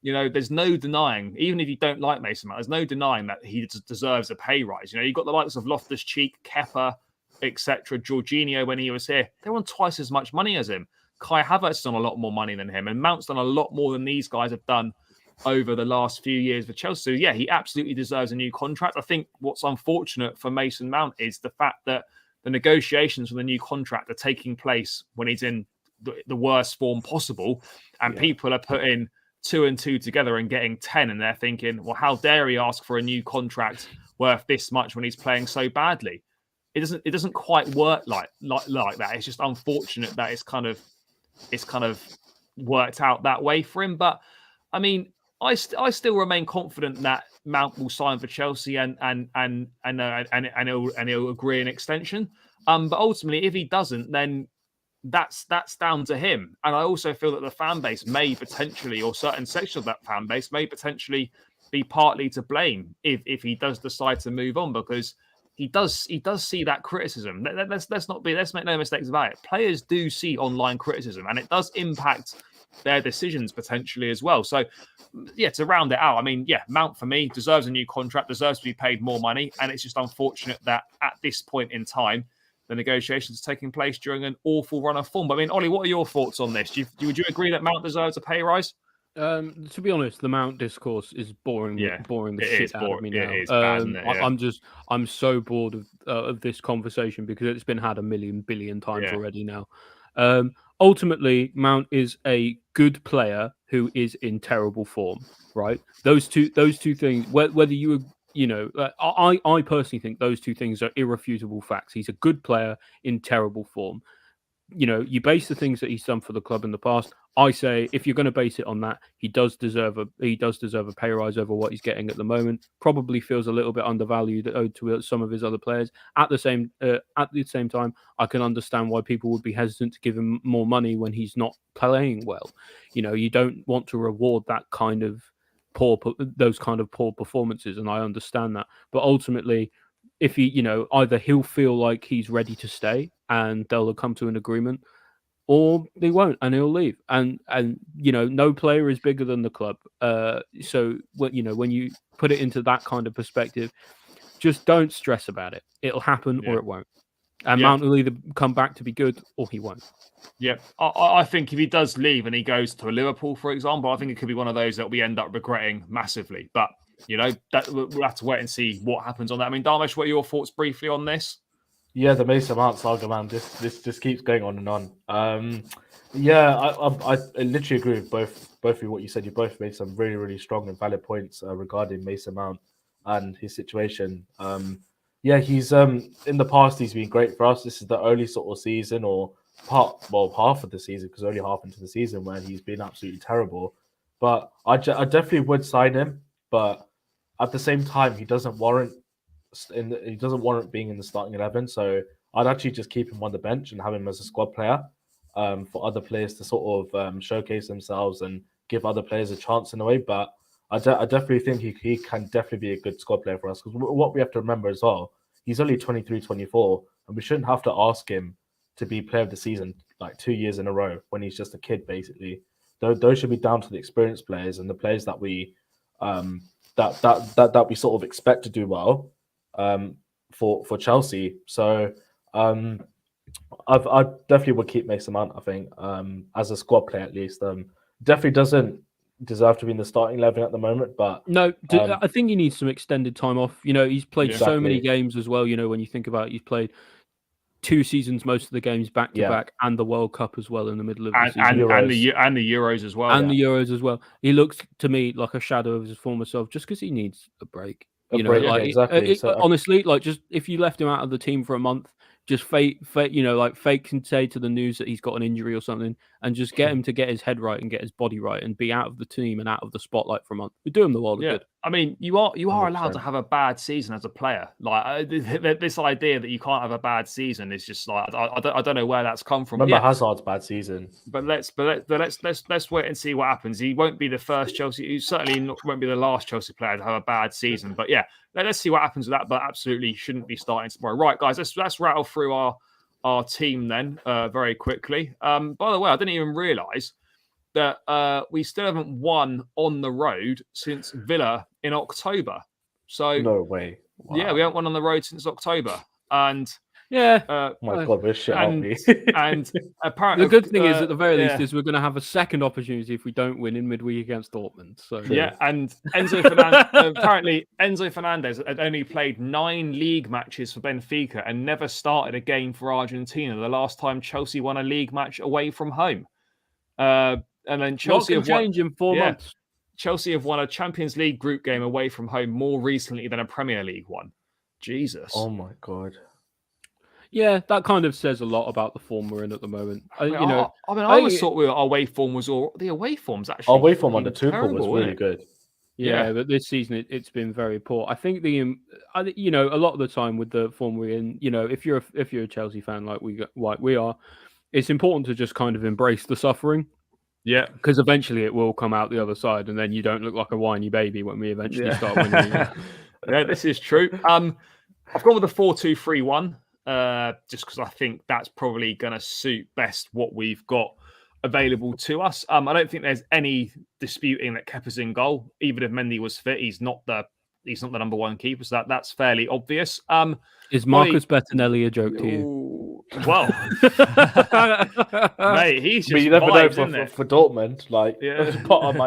you know, there's no denying, even if you don't like Mason Mount, there's no denying that he deserves a pay rise. You know, you've got the likes of Loftus-Cheek, Kepa, etc., Jorginho when he was here. They're on twice as much money as him. Kai Havertz done a lot more money than him, and Mount's done a lot more than these guys have done over the last few years for Chelsea. So, yeah, he absolutely deserves a new contract. I think what's unfortunate for Mason Mount is the fact that the negotiations for the new contract are taking place when he's in the worst form possible, and people are putting 2 and 2 together and getting 10, and they're thinking, well, how dare he ask for a new contract worth this much when he's playing so badly? It doesn't quite work like that. It's just unfortunate that it's kind of worked out that way for him. But I mean, I still remain confident that Mount will sign for Chelsea and he'll agree an extension. But ultimately, if he doesn't, then that's down to him. And I also feel that the fan base may potentially, or certain sections of that fan base may potentially be partly to blame if he does decide to move on, because he does see that criticism. Let's make no mistakes about it. Players do see online criticism, and it does impact their decisions potentially as well. So, yeah, to round it out, I mean, yeah, Mount for me deserves a new contract, deserves to be paid more money, and it's just unfortunate that at this point in time, the negotiations are taking place during an awful run of form. But I mean, Ollie, what are your thoughts on this? Would you agree that Mount deserves a pay rise? To be honest, the Mount discourse is boring the shit out of me now. It is bad, isn't it? Yeah. I'm so bored of this conversation because it's been had a million billion times already now. Ultimately, Mount is a good player who is in terrible form, right? Those two things, whether I personally think those two things are irrefutable facts. He's a good player in terrible form. You know, you base the things that he's done for the club in the past. I say if you're going to base it on that, he does deserve a pay rise over what he's getting at the moment. Probably feels a little bit undervalued owed to some of his other players. At the same time, I can understand why people would be hesitant to give him more money when he's not playing well. You know, you don't want to reward that kind of those kind of poor performances, and I understand that. But ultimately, if he, you know, either he'll feel like he's ready to stay and they'll come to an agreement, or they won't and he'll leave. And you know, no player is bigger than the club. So when you put it into that kind of perspective, just don't stress about it. It'll happen or it won't. And Mount will either come back to be good or he won't. Yeah, I think if he does leave and he goes to Liverpool, for example, I think it could be one of those that we end up regretting massively. But you know, we'll have to wait and see what happens on that. I mean, Dharmesh, what are your thoughts briefly on this? Yeah, the Mason Mount saga, man. This just keeps going on and on. I literally agree with both of you. What you said, you both made some really, really strong and valid points regarding Mason Mount and his situation. He's in the past he's been great for us. This is the only sort of season or half of the season, because only half into the season when he's been absolutely terrible. But I definitely would sign him. But at the same time, he doesn't warrant being in the starting 11. So I'd actually just keep him on the bench and have him as a squad player, for other players to sort of showcase themselves and give other players a chance in a way. But I definitely think he can definitely be a good squad player for us, because what we have to remember as well, he's only 23, 24, and we shouldn't have to ask him to be player of the season like 2 years in a row when he's just a kid, basically. Those should be down to the experienced players and the players that we that we sort of expect to do well for Chelsea. So I definitely would keep Mason Mount, I think, as a squad player at least. Definitely doesn't deserve to be in the starting 11 at the moment, but no, I think he needs some extended time off. He's played so many games as well. When you think about it, he's played 2 seasons, most of the games back to back, and the World Cup as well in the middle of the season, and the Euros as well, the Euros as well. He looks to me like a shadow of his former self, just because he needs a break. Exactly. Honestly, just if you left him out of the team for a month, just fake can say to the news that he's got an injury or something, and just get him to get his head right and get his body right and be out of the team and out of the spotlight for a month. We do him the world of good. I mean, you are allowed to have a bad season as a player. Like this idea that you can't have a bad season is just like I don't know where that's come from. Remember Hazard's bad season. But let's wait and see what happens. He won't be the first Chelsea. He certainly won't be the last Chelsea player to have a bad season. But yeah, let's see what happens with that. But absolutely shouldn't be starting tomorrow. Right, guys, let's rattle through our team then very quickly. By the way, I didn't even realise that we still haven't won on the road since Villa in October. So no way. Wow. Yeah, we haven't won on the road since October. And my God, we're shit, aren't we? And apparently, the good thing is, at the very least, is we're going to have a second opportunity if we don't win in midweek against Dortmund. So yeah, and Enzo Fernandez apparently Enzo Fernandez had only played 9 league matches for Benfica and never started a game for Argentina. The last time Chelsea won a league match away from home. And then Chelsea have won in 4 months. Chelsea have won a Champions League group game away from home more recently than a Premier League one. Jesus. Oh my God. Yeah, that kind of says a lot about the form we're in at the moment. I always thought our away form was the away form's actually our away form under Tuchel was really good. Yeah, but this season it's been very poor. I think a lot of the time with the form we're in, if you're a Chelsea fan like we are, it's important to just kind of embrace the suffering. Yeah, because eventually it will come out the other side, and then you don't look like a whiny baby when we eventually start winning. Yeah, this is true. I've gone with the 4-2-3-1, just because I think that's probably going to suit best what we've got available to us. I don't think there's any disputing that Kepa's in goal. Even if Mendy was fit, he's not the number one keeper, so that's fairly obvious. Is Marcus Bettinelli a joke to you? Well, mate, he's just you never vibes, know for Dortmund. Like, Potter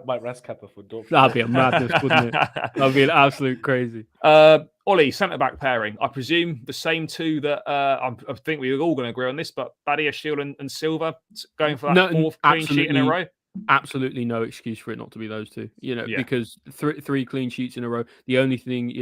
might rest Kepa for Dortmund. That'd be a madness, wouldn't it? That'd be an absolute crazy. Oli, centre back pairing. I presume the same two that I think we're all going to agree on this, but Badiashile and Silva going for that 4th clean sheet in a row. Absolutely no excuse for it not to be those two, because 3 clean sheets in a row. The only thing,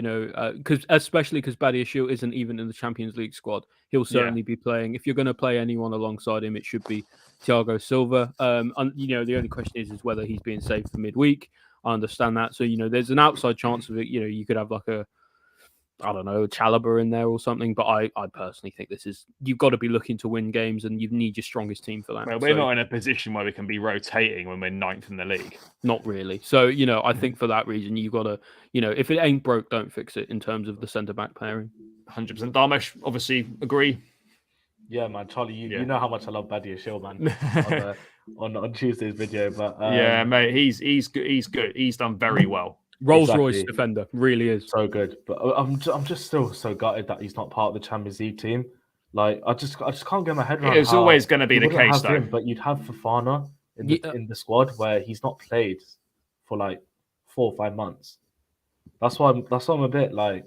especially because Badiashile isn't even in the Champions League squad, he'll certainly be playing. If you're going to play anyone alongside him, it should be Thiago Silva. And the only question is whether he's being saved for midweek. I understand that. So, there's an outside chance of it. You could have like I don't know, Chalobah in there or something. But I personally think you've got to be looking to win games, and you need your strongest team for that. Well, we're not in a position where we can be rotating when we're 9th in the league. Not really. So, I think for that reason, you've got to, if it ain't broke, don't fix it in terms of the centre-back pairing. 100%. Dharmesh, obviously, agree. Yeah, man, Charlie, you know how much I love Badiashile, man, on Tuesday's video. But yeah, mate, he's good. He's done very well. Rolls-Royce defender, really is so good. But I'm just still so gutted that he's not part of the Champions League team. Like, I just can't get my head around. It's always going to be the case, though. But you'd have Fofana in the squad where he's not played for like 4 or 5 months. That's why I'm a bit like.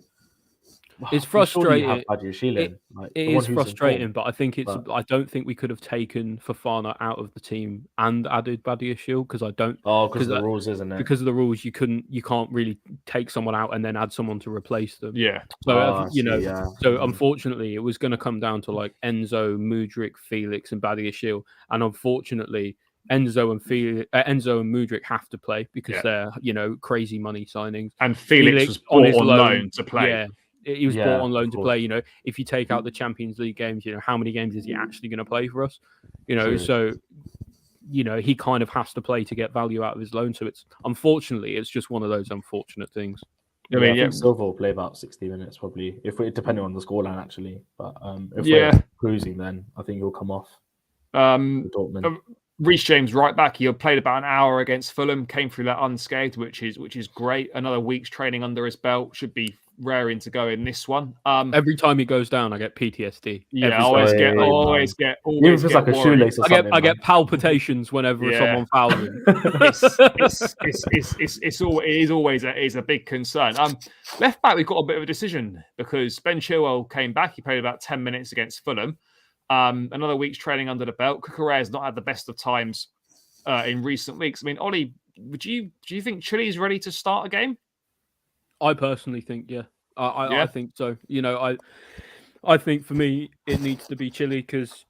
It's frustrating. It is frustrating, but I think I don't think we could have taken Fofana out of the team and added Badiashile because I don't. Because of the rules, isn't it? Because of the rules, you can't really take someone out and then add someone to replace them. Yeah. So unfortunately, it was going to come down to like Enzo, Mudryk, Felix, and Badiashile, and unfortunately, Enzo and Mudryk have to play because they're crazy money signings. And Felix was bought on loan to play. Yeah. He was brought on loan to play. If you take out the Champions League games, how many games is he actually going to play for us? So he kind of has to play to get value out of his loan. So it's just one of those unfortunate things. I think Silva will play about 60 minutes probably, depending on the scoreline actually. But if we're cruising, then I think he'll come off. Dortmund. Reece James right back. He played about an hour against Fulham, came through that unscathed, which is great. Another week's training under his belt. Should be raring to go in this one. Every time he goes down, I get PTSD. Yeah, I always get like a shoelace or something. I get palpitations whenever someone fouls him. It is always a big concern. Left back, we've got a bit of a decision because Ben Chilwell came back. He played about 10 minutes against Fulham. Another week's training under the belt. Cucurella's not had the best of times in recent weeks. I mean, Oli, do you think Chile's ready to start a game? I personally think, I think so. I think for me it needs to be Chile because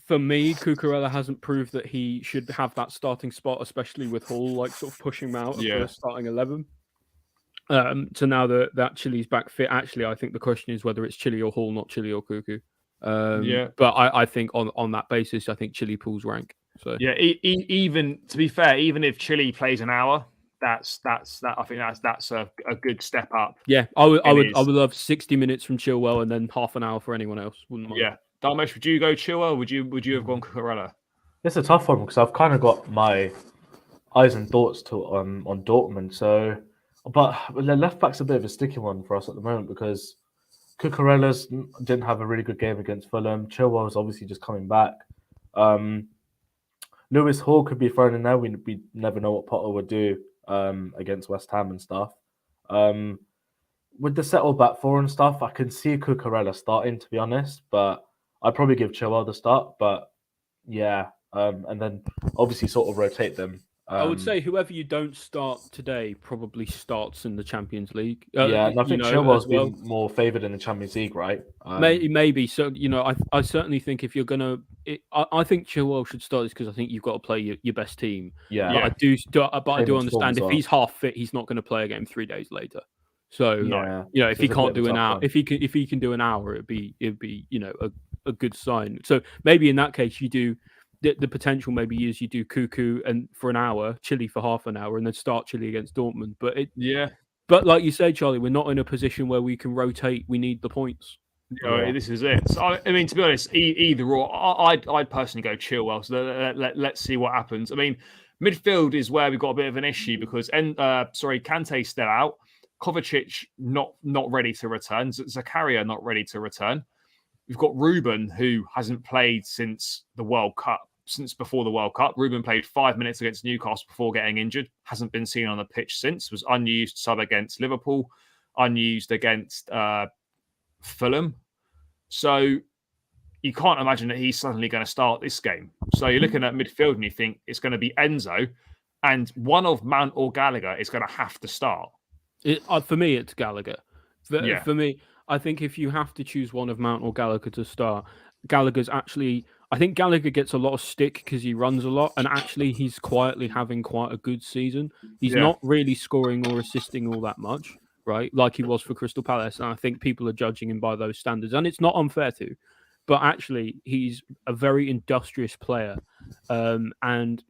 for me, Cucurella hasn't proved that he should have that starting spot, especially with Hall sort of pushing him out of the starting 11. So now that Chile's back fit, actually, I think the question is whether it's Chile or Hall, not Chile or Cucu. But I think on that basis, I think Chile pulls rank. So even to be fair, even if Chile plays an hour, that's I think that's a good step up. Yeah, I would love 60 minutes from Chilwell and then half an hour for anyone else. Wouldn't mind. Yeah, Dharmesh, would you go Chilwell? Would you have gone Cucurella? It's a tough one because I've kind of got my eyes and thoughts on Dortmund. So, but the left back's a bit of a sticky one for us at the moment because Cucurella's didn't have a really good game against Fulham. Chilwell's obviously just coming back. Lewis Hall could be thrown in there. We never know what Potter would do against West Ham and stuff. With the settled back four and stuff, I can see Cucurella starting, to be honest, but I'd probably give Chilwell the start. But and then obviously sort of rotate them. I would say whoever you don't start today probably starts in the Champions League. And I think Chilwell's been more favoured in the Champions League, right? Maybe. So, I certainly think if you're going to... I think Chilwell should start this because I think you've got to play your best team. Yeah. But I do understand if he's half fit, he's not going to play a game 3 days later. So, if he can't do an hour, if he can do an hour, it'd be a good sign. So maybe in that case, you do... The potential maybe is you do Cucu and for an hour, Chile for half an hour, and then start Chile against Dortmund. But like you say, Charlie, we're not in a position where we can rotate. We need the points. This is it. So, I mean, to be honest, either or. I'd personally go Chilwell. So let's see what happens. I mean, midfield is where we've got a bit of an issue because Kante's still out, Kovacic not ready to return, Zakaria not ready to return. We've got Ruben who hasn't played since the World Cup. Since before the World Cup. Ruben played 5 minutes against Newcastle before getting injured. Hasn't been seen on the pitch since. Was unused sub against Liverpool. Unused against Fulham. So you can't imagine that he's suddenly going to start this game. So you're looking at midfield and you think it's going to be Enzo and one of Mount or Gallagher is going to have to start. For me, it's Gallagher. For me, I think if you have to choose one of Mount or Gallagher to start, Gallagher's actually... I think Gallagher gets a lot of stick because he runs a lot, and actually he's quietly having quite a good season. He's not really scoring or assisting all that much, right? Like he was for Crystal Palace, and I think people are judging him by those standards, and it's not unfair to. But actually, he's a very industrious player, and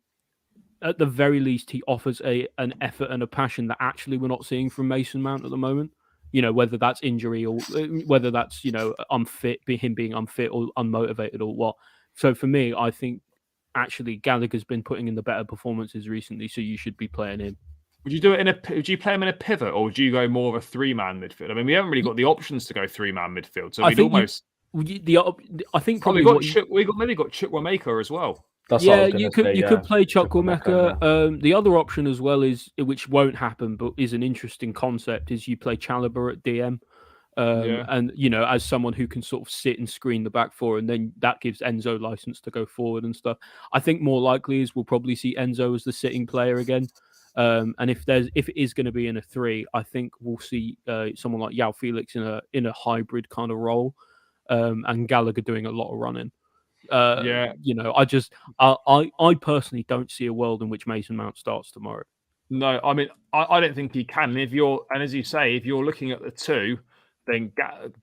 at the very least, he offers an effort and a passion that actually we're not seeing from Mason Mount at the moment. Whether that's injury or whether that's unfit, him being unfit or unmotivated or what. So for me, I think actually Gallagher's been putting in the better performances recently, so you should be playing him. Would you do it would you play him in a pivot, or would you go more of a 3-man midfield? I mean, we haven't really got the options to go 3-man midfield, so I think probably we got Chukwuemeka as well. You could play Chukwuemeka. The other option as well is, which won't happen, but is an interesting concept, is you play Chalobah at DM. And, you know, as someone who can sort of sit and screen the back four, and then that gives Enzo license to go forward and stuff. I think more likely is we'll probably see Enzo as the sitting player again. And if it is going to be in a 3, I think we'll see someone like Joao Felix in a hybrid kind of role, and Gallagher doing a lot of running. You know, I personally don't see a world in which Mason Mount starts tomorrow. No, I mean, I don't think he can. And as you say, if you're looking at the 2, then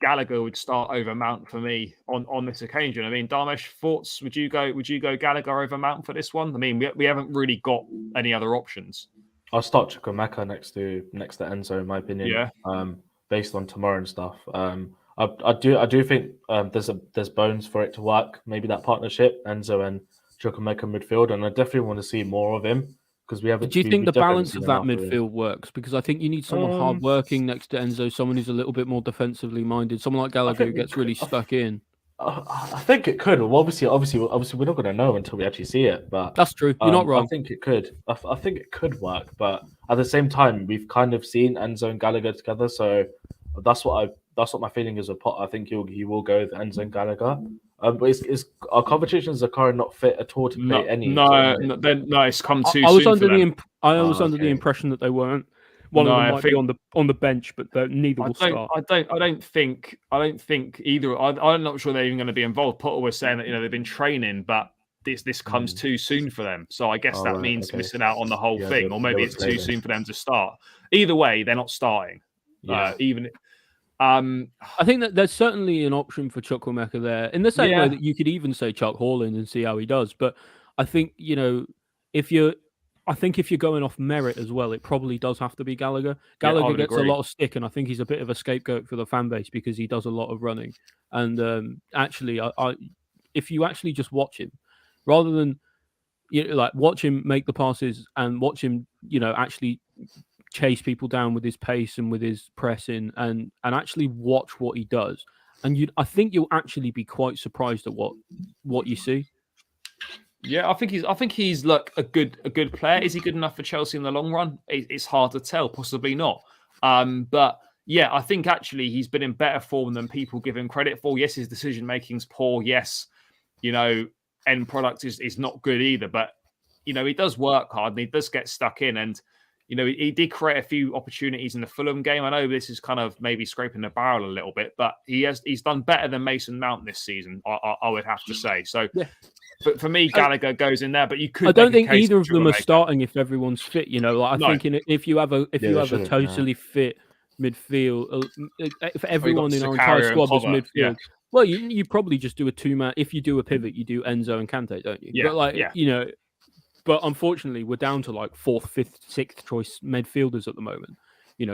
Gallagher would start over Mount for me on this occasion. I mean, Dharmesh, thoughts? Would you go Gallagher over Mount for this one? I mean, we haven't really got any other options. I'll start Chukwuemeka next to Enzo, in my opinion. Yeah. Based on tomorrow and stuff. I do think there's bones for it to work. Maybe that partnership, Enzo and Chukwuemeka midfield, and I definitely want to see more of him. Because we haven't. Do you think the balance of that midfield works? Because I think you need someone hard-working next to Enzo, someone who's a little bit more defensively minded, someone like Gallagher who gets really stuck in. I think it could. Well, obviously, we're not going to know until we actually see it. But that's true. You're not wrong. I think it could. I think it could work. But at the same time, we've kind of seen Enzo and Gallagher together, so that's what my feeling is with Potter. I think he will go with Enzo and Gallagher. But our competitions are currently not fit at all to play any. No, it's come too soon. I was under the impression that they weren't. One of them might be on the bench, but neither will start. I don't think either. I'm not sure they're even going to be involved. Potter was saying that they've been training, but this comes too soon for them. So I guess that means missing out on the whole thing, or maybe it's too soon for them to start. Either way, they're not starting. I think that there's certainly an option for Chukwuemeka there, in the same way that you could even say Chuck Haaland and see how he does. But I think if you're going off merit as well, it probably does have to be Gallagher. Gallagher gets a lot of stick, and I think he's a bit of a scapegoat for the fan base because he does a lot of running. And actually, if you actually just watch him, rather than watch him make the passes and watch him, actually chase people down with his pace and with his pressing, and actually watch what he does, and I think you'll actually be quite surprised at what you see. Yeah, I think he's like a good player. Is he good enough for Chelsea in the long run? It's hard to tell. Possibly not. But yeah, I think actually he's been in better form than people give him credit for. Yes, his decision making's poor. Yes, end product is not good either. But he does work hard and he does get stuck in. And he did create a few opportunities in the Fulham game. I know this is kind of maybe scraping the barrel a little bit, but he's done better than Mason Mount this season. I would have to say. So. Yeah. But for me, Gallagher goes in there, but you could. I don't think either of them are starting if everyone's fit. I think if you have a totally fit midfield, if everyone in our entire squad was midfield, well, you probably just do a 2-man. If you do a pivot, you do Enzo and Kante, don't you? Yeah. But but unfortunately, we're down to 4th, 5th, 6th choice midfielders at the moment.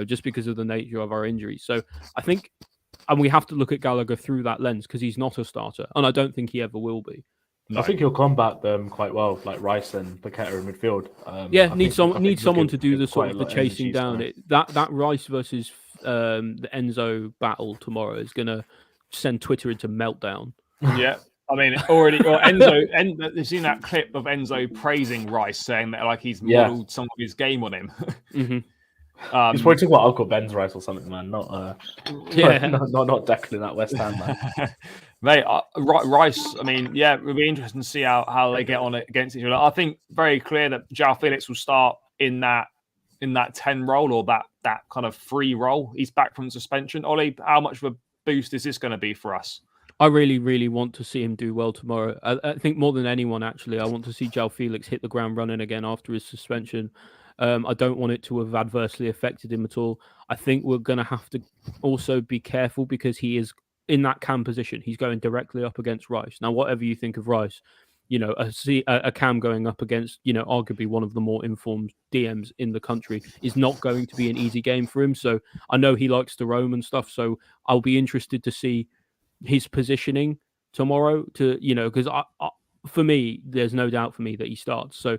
Just because of the nature of our injuries. So I think, and we have to look at Gallagher through that lens because he's not a starter, and I don't think he ever will be. No. I think he'll combat them quite well, like Rice and Paqueta in midfield. Need someone to do the sort of the chasing down. That Rice versus the Enzo battle tomorrow is going to send Twitter into meltdown. Yeah, I mean, Enzo. You've seen that clip of Enzo praising Rice, saying that he's modelled some of his game on him. Mm-hmm. He's probably talking about Uncle Ben's Rice or something, man. Not not Declan at West Ham, man. Mate, Rice. I mean, it'll be interesting to see how they get on it against each other. I think very clear that Joao Felix will start in that 10 role or that kind of free role. He's back from suspension. Oli, how much of a boost is this going to be for us? I really, really want to see him do well tomorrow. I think more than anyone, actually, I want to see Joao Felix hit the ground running again after his suspension. I don't want it to have adversely affected him at all. I think we're going to have to also be careful because he is in that cam position. He's going directly up against Rice. Now, whatever you think of Rice, a cam going up against, arguably one of the more informed DMs in the country is not going to be an easy game for him. So I know he likes to roam and stuff. So I'll be interested to see his positioning tomorrow because for me, there's no doubt for me that he starts. So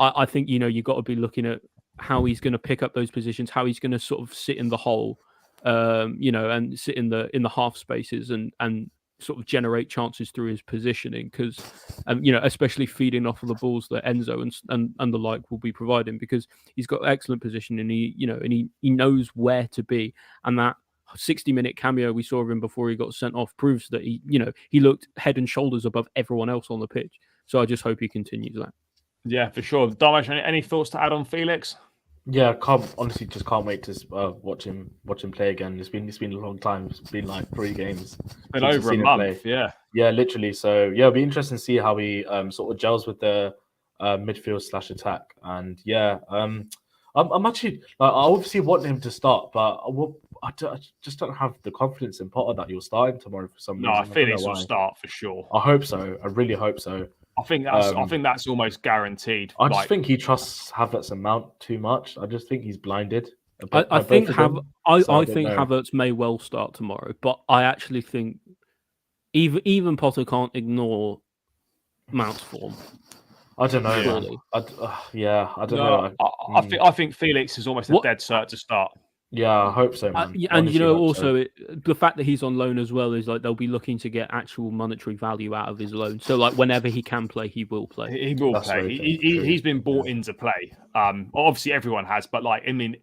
I think, you've got to be looking at how he's going to pick up those positions, how he's going to sort of sit in the hole, and sit in the half spaces and sort of generate chances through his positioning. Because, especially feeding off of the balls that Enzo and the like will be providing, because he's got excellent position and he knows where to be. And that 60-minute cameo we saw of him before he got sent off proves that he looked head and shoulders above everyone else on the pitch. So I just hope he continues that. Yeah, for sure. Dharmesh, any thoughts to add on Felix? Yeah, honestly just can't wait to watch him play again. It's been a long time. It's been like 3 games. It's been over a month. Yeah, literally. So yeah, it'll be interesting to see how he sort of gels with the midfield / attack. And yeah, I'm actually I obviously want him to start, but I just don't have the confidence in Potter that he'll start him tomorrow for some reason. No, Felix will start for sure. I hope so. I really hope so. I think that's almost guaranteed. I just think he trusts Havertz and Mount too much. I just think he's blinded. I think Havertz may well start tomorrow, but I actually think even Potter can't ignore Mount's form. I don't know. Yeah. I don't know. I think Felix is almost a dead cert to start. Yeah, I hope so, man. And the fact that he's on loan as well is like they'll be looking to get actual monetary value out of his loan. So like whenever he can play, he will play. He will play. He's been bought into play. Obviously everyone has, but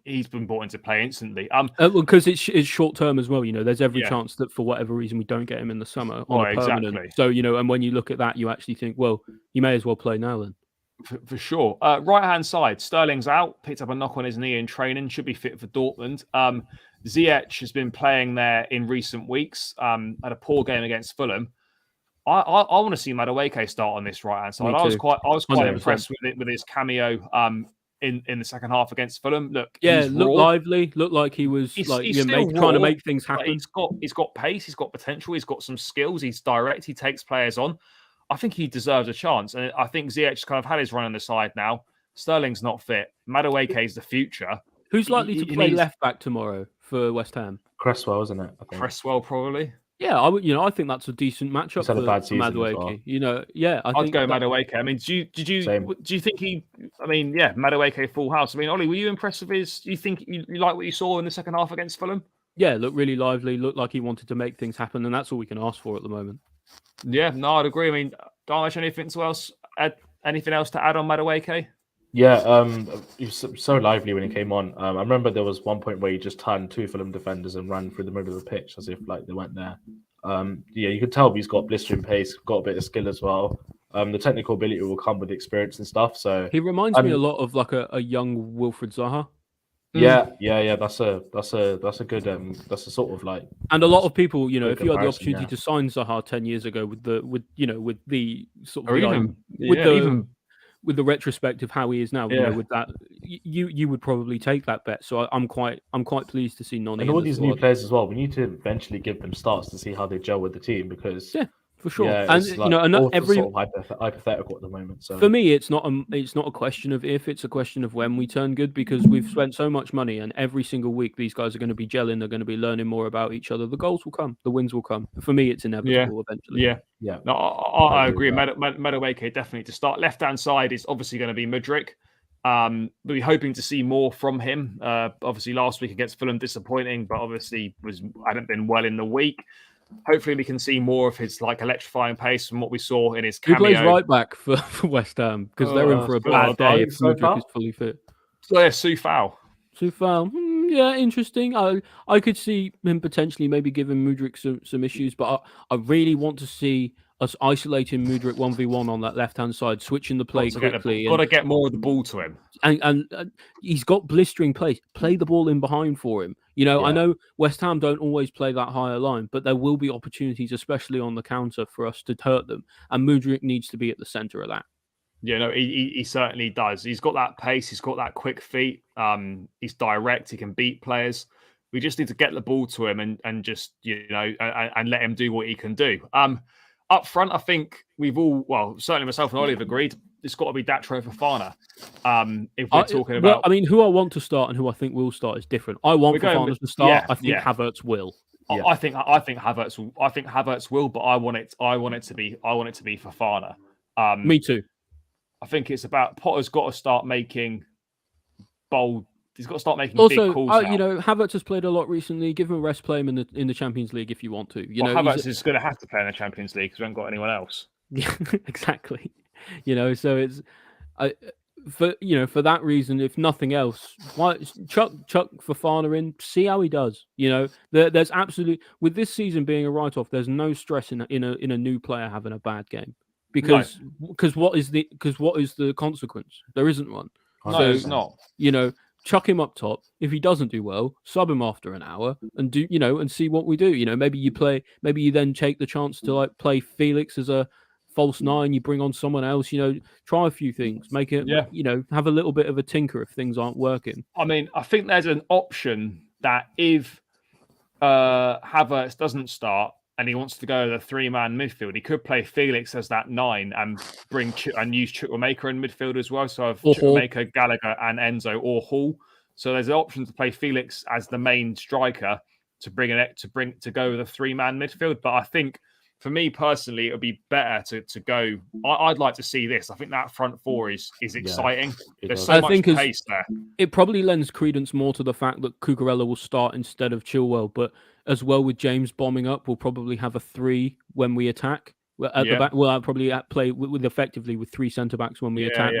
he's been bought into play instantly. Because it's short term as well. There's every chance that for whatever reason we don't get him in the summer on a permanent. Exactly. So and when you look at that, you actually think, well, he may as well play now then. For sure. Right-hand side, Sterling's out, picked up a knock on his knee in training, should be fit for Dortmund. Ziyech has been playing there in recent weeks, had a poor game against Fulham. I want to see Madueke start on this right-hand side. I was quite impressed with his cameo in the second half against Fulham. Looked lively, looked like he was trying to make things happen. He's got pace, he's got potential, he's got some skills, he's direct, he takes players on. I think he deserves a chance. And I think Ziyech's kind of had his run on the side now. Sterling's not fit. Madueke's the future. Who's likely to play left back tomorrow for West Ham? Cresswell, isn't it? Cresswell, probably. Yeah, I think that's a decent matchup for Madueke. Well. I'd go Madueke. I mean, do you think Madueke full house? I mean, Ollie, were you impressed with his? Do you think you like what you saw in the second half against Fulham? Yeah, looked really lively. Looked like he wanted to make things happen, and that's all we can ask for at the moment. Yeah, no, I'd agree. I mean, Dharmesh, anything else to add on Madueke? Yeah, he was so lively when he came on. I remember there was one point where he just turned 2 Fulham defenders and ran through the middle of the pitch as if they weren't there. You could tell he's got blistering pace, got a bit of skill as well. The technical ability will come with experience and stuff. So he reminds me a lot of like a young Wilfried Zaha. Yeah. That's a good. That's a sort of like. And a lot of people, if you had the opportunity to sign Zaha 10 years ago with the sort of with the retrospect of how he is now, with that, you would probably take that bet. So I'm quite pleased to see Noni. And all these new players as well. We need to eventually give them starts to see how they gel with the team because. Yeah. For sure, and every sort of hypothetical at the moment. So for me, it's not a question of if; it's a question of when we turn good. Because we've spent so much money, and every single week these guys are going to be gelling. They're going to be learning more about each other. The goals will come, the wins will come. For me, it's inevitable eventually. Yeah. No, I agree. Madueke definitely to start. Left hand side is obviously going to be Mudryk. We're hoping to see more from him. Obviously, last week against Fulham, disappointing, but obviously hadn't been well in the week. Hopefully, we can see more of his electrifying pace from what we saw in his cameo. Who plays right back for West Ham because they're in for a bad day if Mudryk is fully fit. So yeah, Soufal. Yeah, interesting. I could see him potentially maybe giving Mudryk some issues, but I really want to see us isolating Mudryk 1v1 on that left-hand side, switching the play quickly. Got to get more of the ball to him. And he's got blistering pace. Play the ball in behind for him. I know West Ham don't always play that higher line, but there will be opportunities, especially on the counter, for us to hurt them. And Mudryk needs to be at the centre of that. Yeah, no, he certainly does. He's got that pace. He's got that quick feet. He's direct. He can beat players. We just need to get the ball to him and just, and let him do what he can do. Up front, I think we've all, certainly myself and Ollie have agreed, it's got to be Datro Fofana. If we're talking about... who I want to start and who I think will start is different. I want Fofana to start. I think Havertz will. Yeah. I think Havertz will. I think Havertz will, but I want it to be Fofana. Me too. I think it's about Potter's got to start making bold. He's got to start making also, big calls. Havertz has played a lot recently. Give him a rest, play him in the Champions League if you want to. Havertz is going to have to play in the Champions League because we haven't got anyone else. Yeah, exactly. So it's for that reason, if nothing else, why chuck Fofana in, see how he does. There's absolutely, with this season being a write-off, there's no stress in a new player having a bad game because what is the consequence? There isn't one. No, there's not. Chuck him up top. If he doesn't do well, sub him after an hour and and see what we do. Maybe you then take the chance to play Felix as a false nine. You bring on someone else. Try a few things. Make it. Have a little bit of a tinker if things aren't working. I mean, I think there's an option that if Havertz doesn't start and he wants to go the 3-man midfield, he could play Felix as that 9 and use Chukwuemeka in midfield as well. So I've Chukwuemeka, Gallagher, and Enzo or Hall. So there's an option to play Felix as the main striker to go with a 3-man midfield. But I think for me personally, it would be better to go. I'd like to see this. I think that front four is exciting. There's so much pace there. It probably lends credence more to the fact that Cucurella will start instead of Chilwell, but as well with James bombing up, we'll probably have a 3 when we attack. At the back, we'll probably play effectively with 3 centre backs when we attack,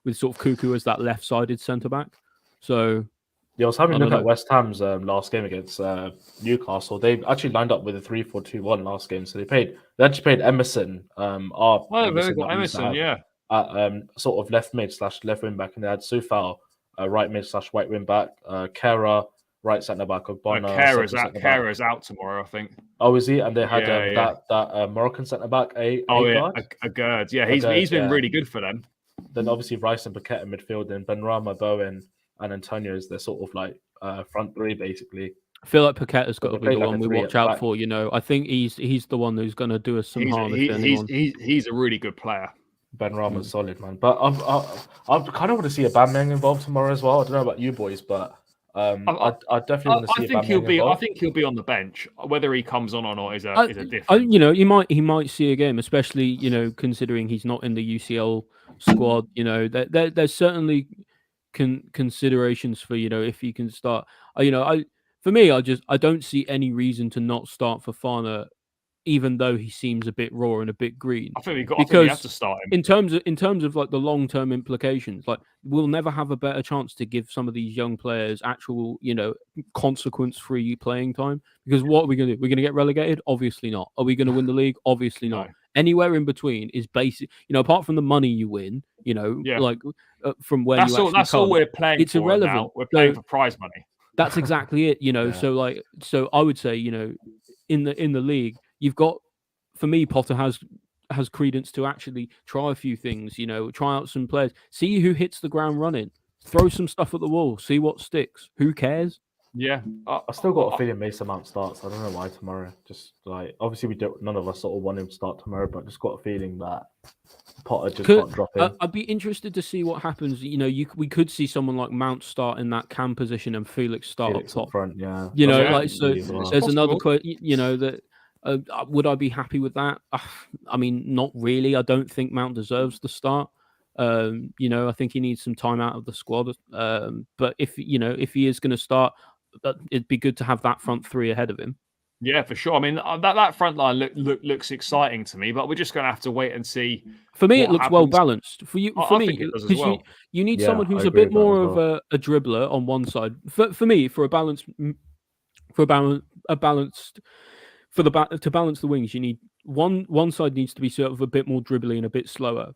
with sort of Cuckoo as that left-sided centre back. So. Yeah, I was having a look at West Ham's last game against Newcastle. They actually lined up with a 3-4-2-1 last game. So they actually played Emerson. Emerson, at sort of left mid / left wing back, and they had Sufal right mid / right wing back, Kera right centre back, Ogbonna. Kera's out tomorrow, I think. Oh, is he? And they had that Moroccan centre back, Agard. Yeah, he's been really good for them. Then obviously Rice and Paquette in midfield, and Benrahma, Bowen, and Antonio is their sort of front 3 basically. I feel like Paquette has got to be the one we watch out for. I think he's the one who's going to do us some harm. He's a really good player. Benrahma's solid, man. But I kind of want to see Aubameyang involved tomorrow as well. I don't know about you boys, but I definitely want to see Aubameyang involved. I think he'll be on the bench. Whether he comes on or not is a different. He might see a game, especially considering he's not in the UCL squad. There's certainly considerations for if he can start. For me, I don't see any reason to not start Fofana, even though he seems a bit raw and a bit green. I think we have to start him. In terms of the long-term implications, we'll never have a better chance to give some of these young players actual consequence-free playing time, because what are we going to do? We're going to get relegated? Obviously not. Are we going to win the league? Obviously not. No. Anywhere in between is basic. Apart from the money you win, from where that's all we're playing. It's for irrelevant. Now. We're playing for prize money. That's exactly it. So I would say in the league, you've got, for me, Potter has credence to actually try a few things. Try out some players, see who hits the ground running, throw some stuff at the wall, see what sticks. Who cares? Yeah, I still got a feeling Mason Mount starts. I don't know why tomorrow. Just obviously none of us sort of want him to start tomorrow, but just got a feeling that Potter just can't drop in. I'd be interested to see what happens. We could see someone like Mount start in that cam position and Felix start up top. Front, yeah. There's another question. Would I be happy with that? I mean, not really. I don't think Mount deserves the start. I think he needs some time out of the squad. But if he is going to start, it'd be good to have that front 3 ahead of him. Yeah, for sure. I mean, that front line looks exciting to me, but we're just going to have to wait and see. For me, it looks well balanced. For you, I think it does as well. You need someone who's a bit more of a dribbler on one side. For me, to balance the wings, you need one side needs to be sort of a bit more dribbly and a bit slower.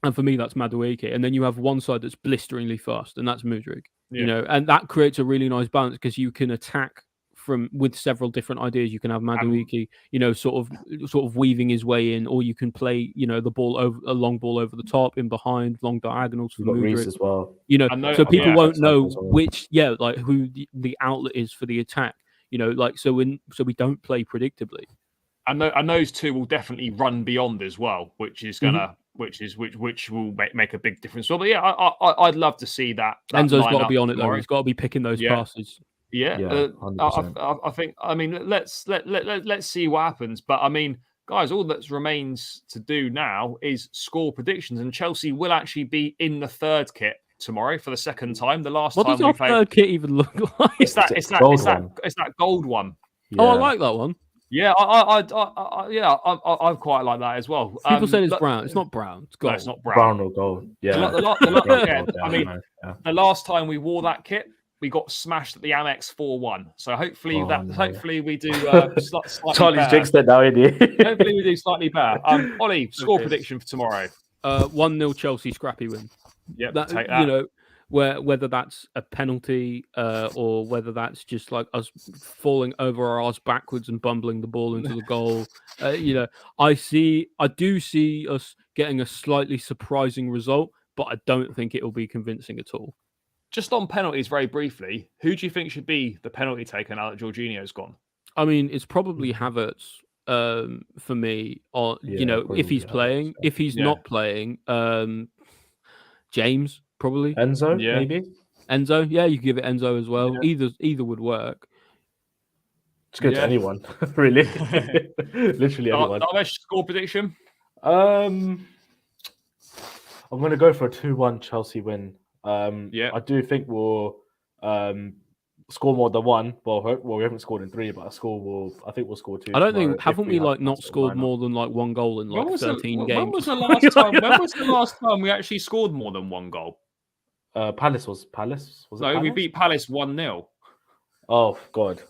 And for me, that's Madueke. And then you have one side that's blisteringly fast, and that's Mudryk. And that creates a really nice balance because you can attack with several different ideas. You can have Madueke, sort of weaving his way in, or you can play, the ball over a long ball over the top, in behind, long diagonals for Mudryk as well. So people won't know which, who the outlet is for the attack. So we don't play predictably. And those two will definitely run beyond as well, which is gonna. Which will make a big difference. So, but yeah, I'd love to see that. Enzo's got to be on it though. He's got to be picking those passes. Yeah, I think. I mean, let's see what happens. But I mean, guys, all that remains to do now is score predictions, and Chelsea will actually be in the 3rd kit tomorrow for the 2nd time. The last time we played, what does our 3rd kit even look like? It's that gold one. Yeah. Oh, I like that one. Yeah, I quite like that as well. People say it's brown. It's not brown. It's gold. No, it's not brown. Brown or gold. Yeah. The last time we wore that kit, we got smashed at the Amex 4-1. So hopefully hopefully we do slightly Charlie's jinxed it now, isn't he? Hopefully we do slightly better. Ollie, score prediction for tomorrow. 1-0 Chelsea scrappy win. Yeah, take that. You know, whether that's a penalty or whether that's just like us falling over our arse backwards and bumbling the ball into the goal. You know, I do see us getting a slightly surprising result, but I don't think it will be convincing at all. Just on penalties, very briefly, who do you think should be the penalty taker now that Jorginho's gone? I mean, it's probably Havertz for me. Or you know, if he's playing, if he's not playing, James probably. Enzo, maybe. Enzo, yeah, you could give it Enzo as well. Yeah. Either would work. It's good to anyone, really. Literally anyone. Dharmesh, score prediction? I'm going to go for a 2-1 Chelsea win. I do think we'll score more than one. Well, we haven't scored in 3, but I think we'll score 2. I don't think haven't we not scored more than like 1 goal in like 13 games? When was the last time? When was the last time we actually scored more than 1 goal? Palace was Palace. Was it Palace? We beat Palace 1-0. Oh God.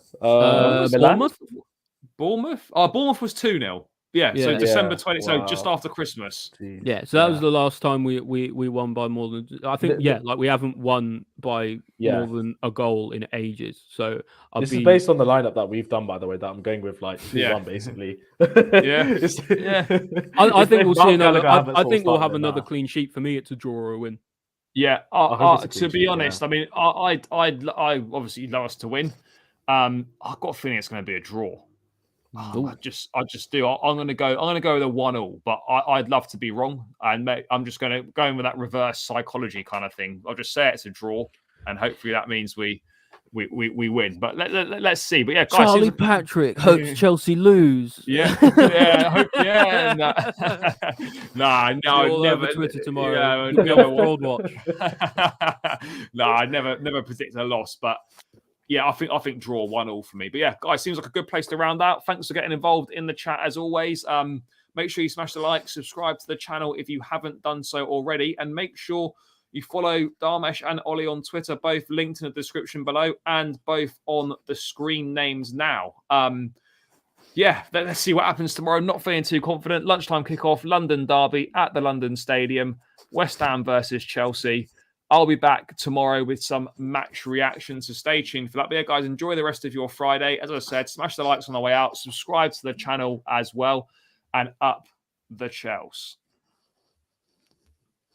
Bournemouth? Oh, Bournemouth was 2-0. Yeah, so December 20, so just after Christmas. Yeah, so that was the last time we won by more than, I think, like we haven't won by more than a goal in ages. So this is based on the lineup that we've done, by the way, that I'm going with like 2-1 basically. I think we'll see another. I think we'll have another clean sheet. For me, it's a draw or a win. Yeah, to be honest, I mean, I obviously love us to win. I've got a feeling it's going to be a draw. I just do. I'm going to go with a 1-1, but I'd love to be wrong, and I'm just going with that reverse psychology kind of thing. I'll just say it's a draw, and hopefully that means we win. But let's see. But yeah, guys, Charlie Patrick hopes Chelsea lose. Yeah, no, never. Twitter tomorrow. Never World Watch. No, I never predict a loss, but. Yeah, I think draw 1-1 for me. But yeah, guys, seems like a good place to round out. Thanks for getting involved in the chat as always. Make sure you smash the like, subscribe to the channel if you haven't done so already, and make sure you follow Dharmesh and Oli on Twitter, both linked in the description below and both on the screen names now. Let's see what happens tomorrow. Not feeling too confident. Lunchtime kickoff, London derby at the London Stadium, West Ham versus Chelsea. I'll be back tomorrow with some match reactions, so stay tuned for that. But yeah, guys, enjoy the rest of your Friday. As I said, smash the likes on the way out, subscribe to the channel as well, and up the Chels.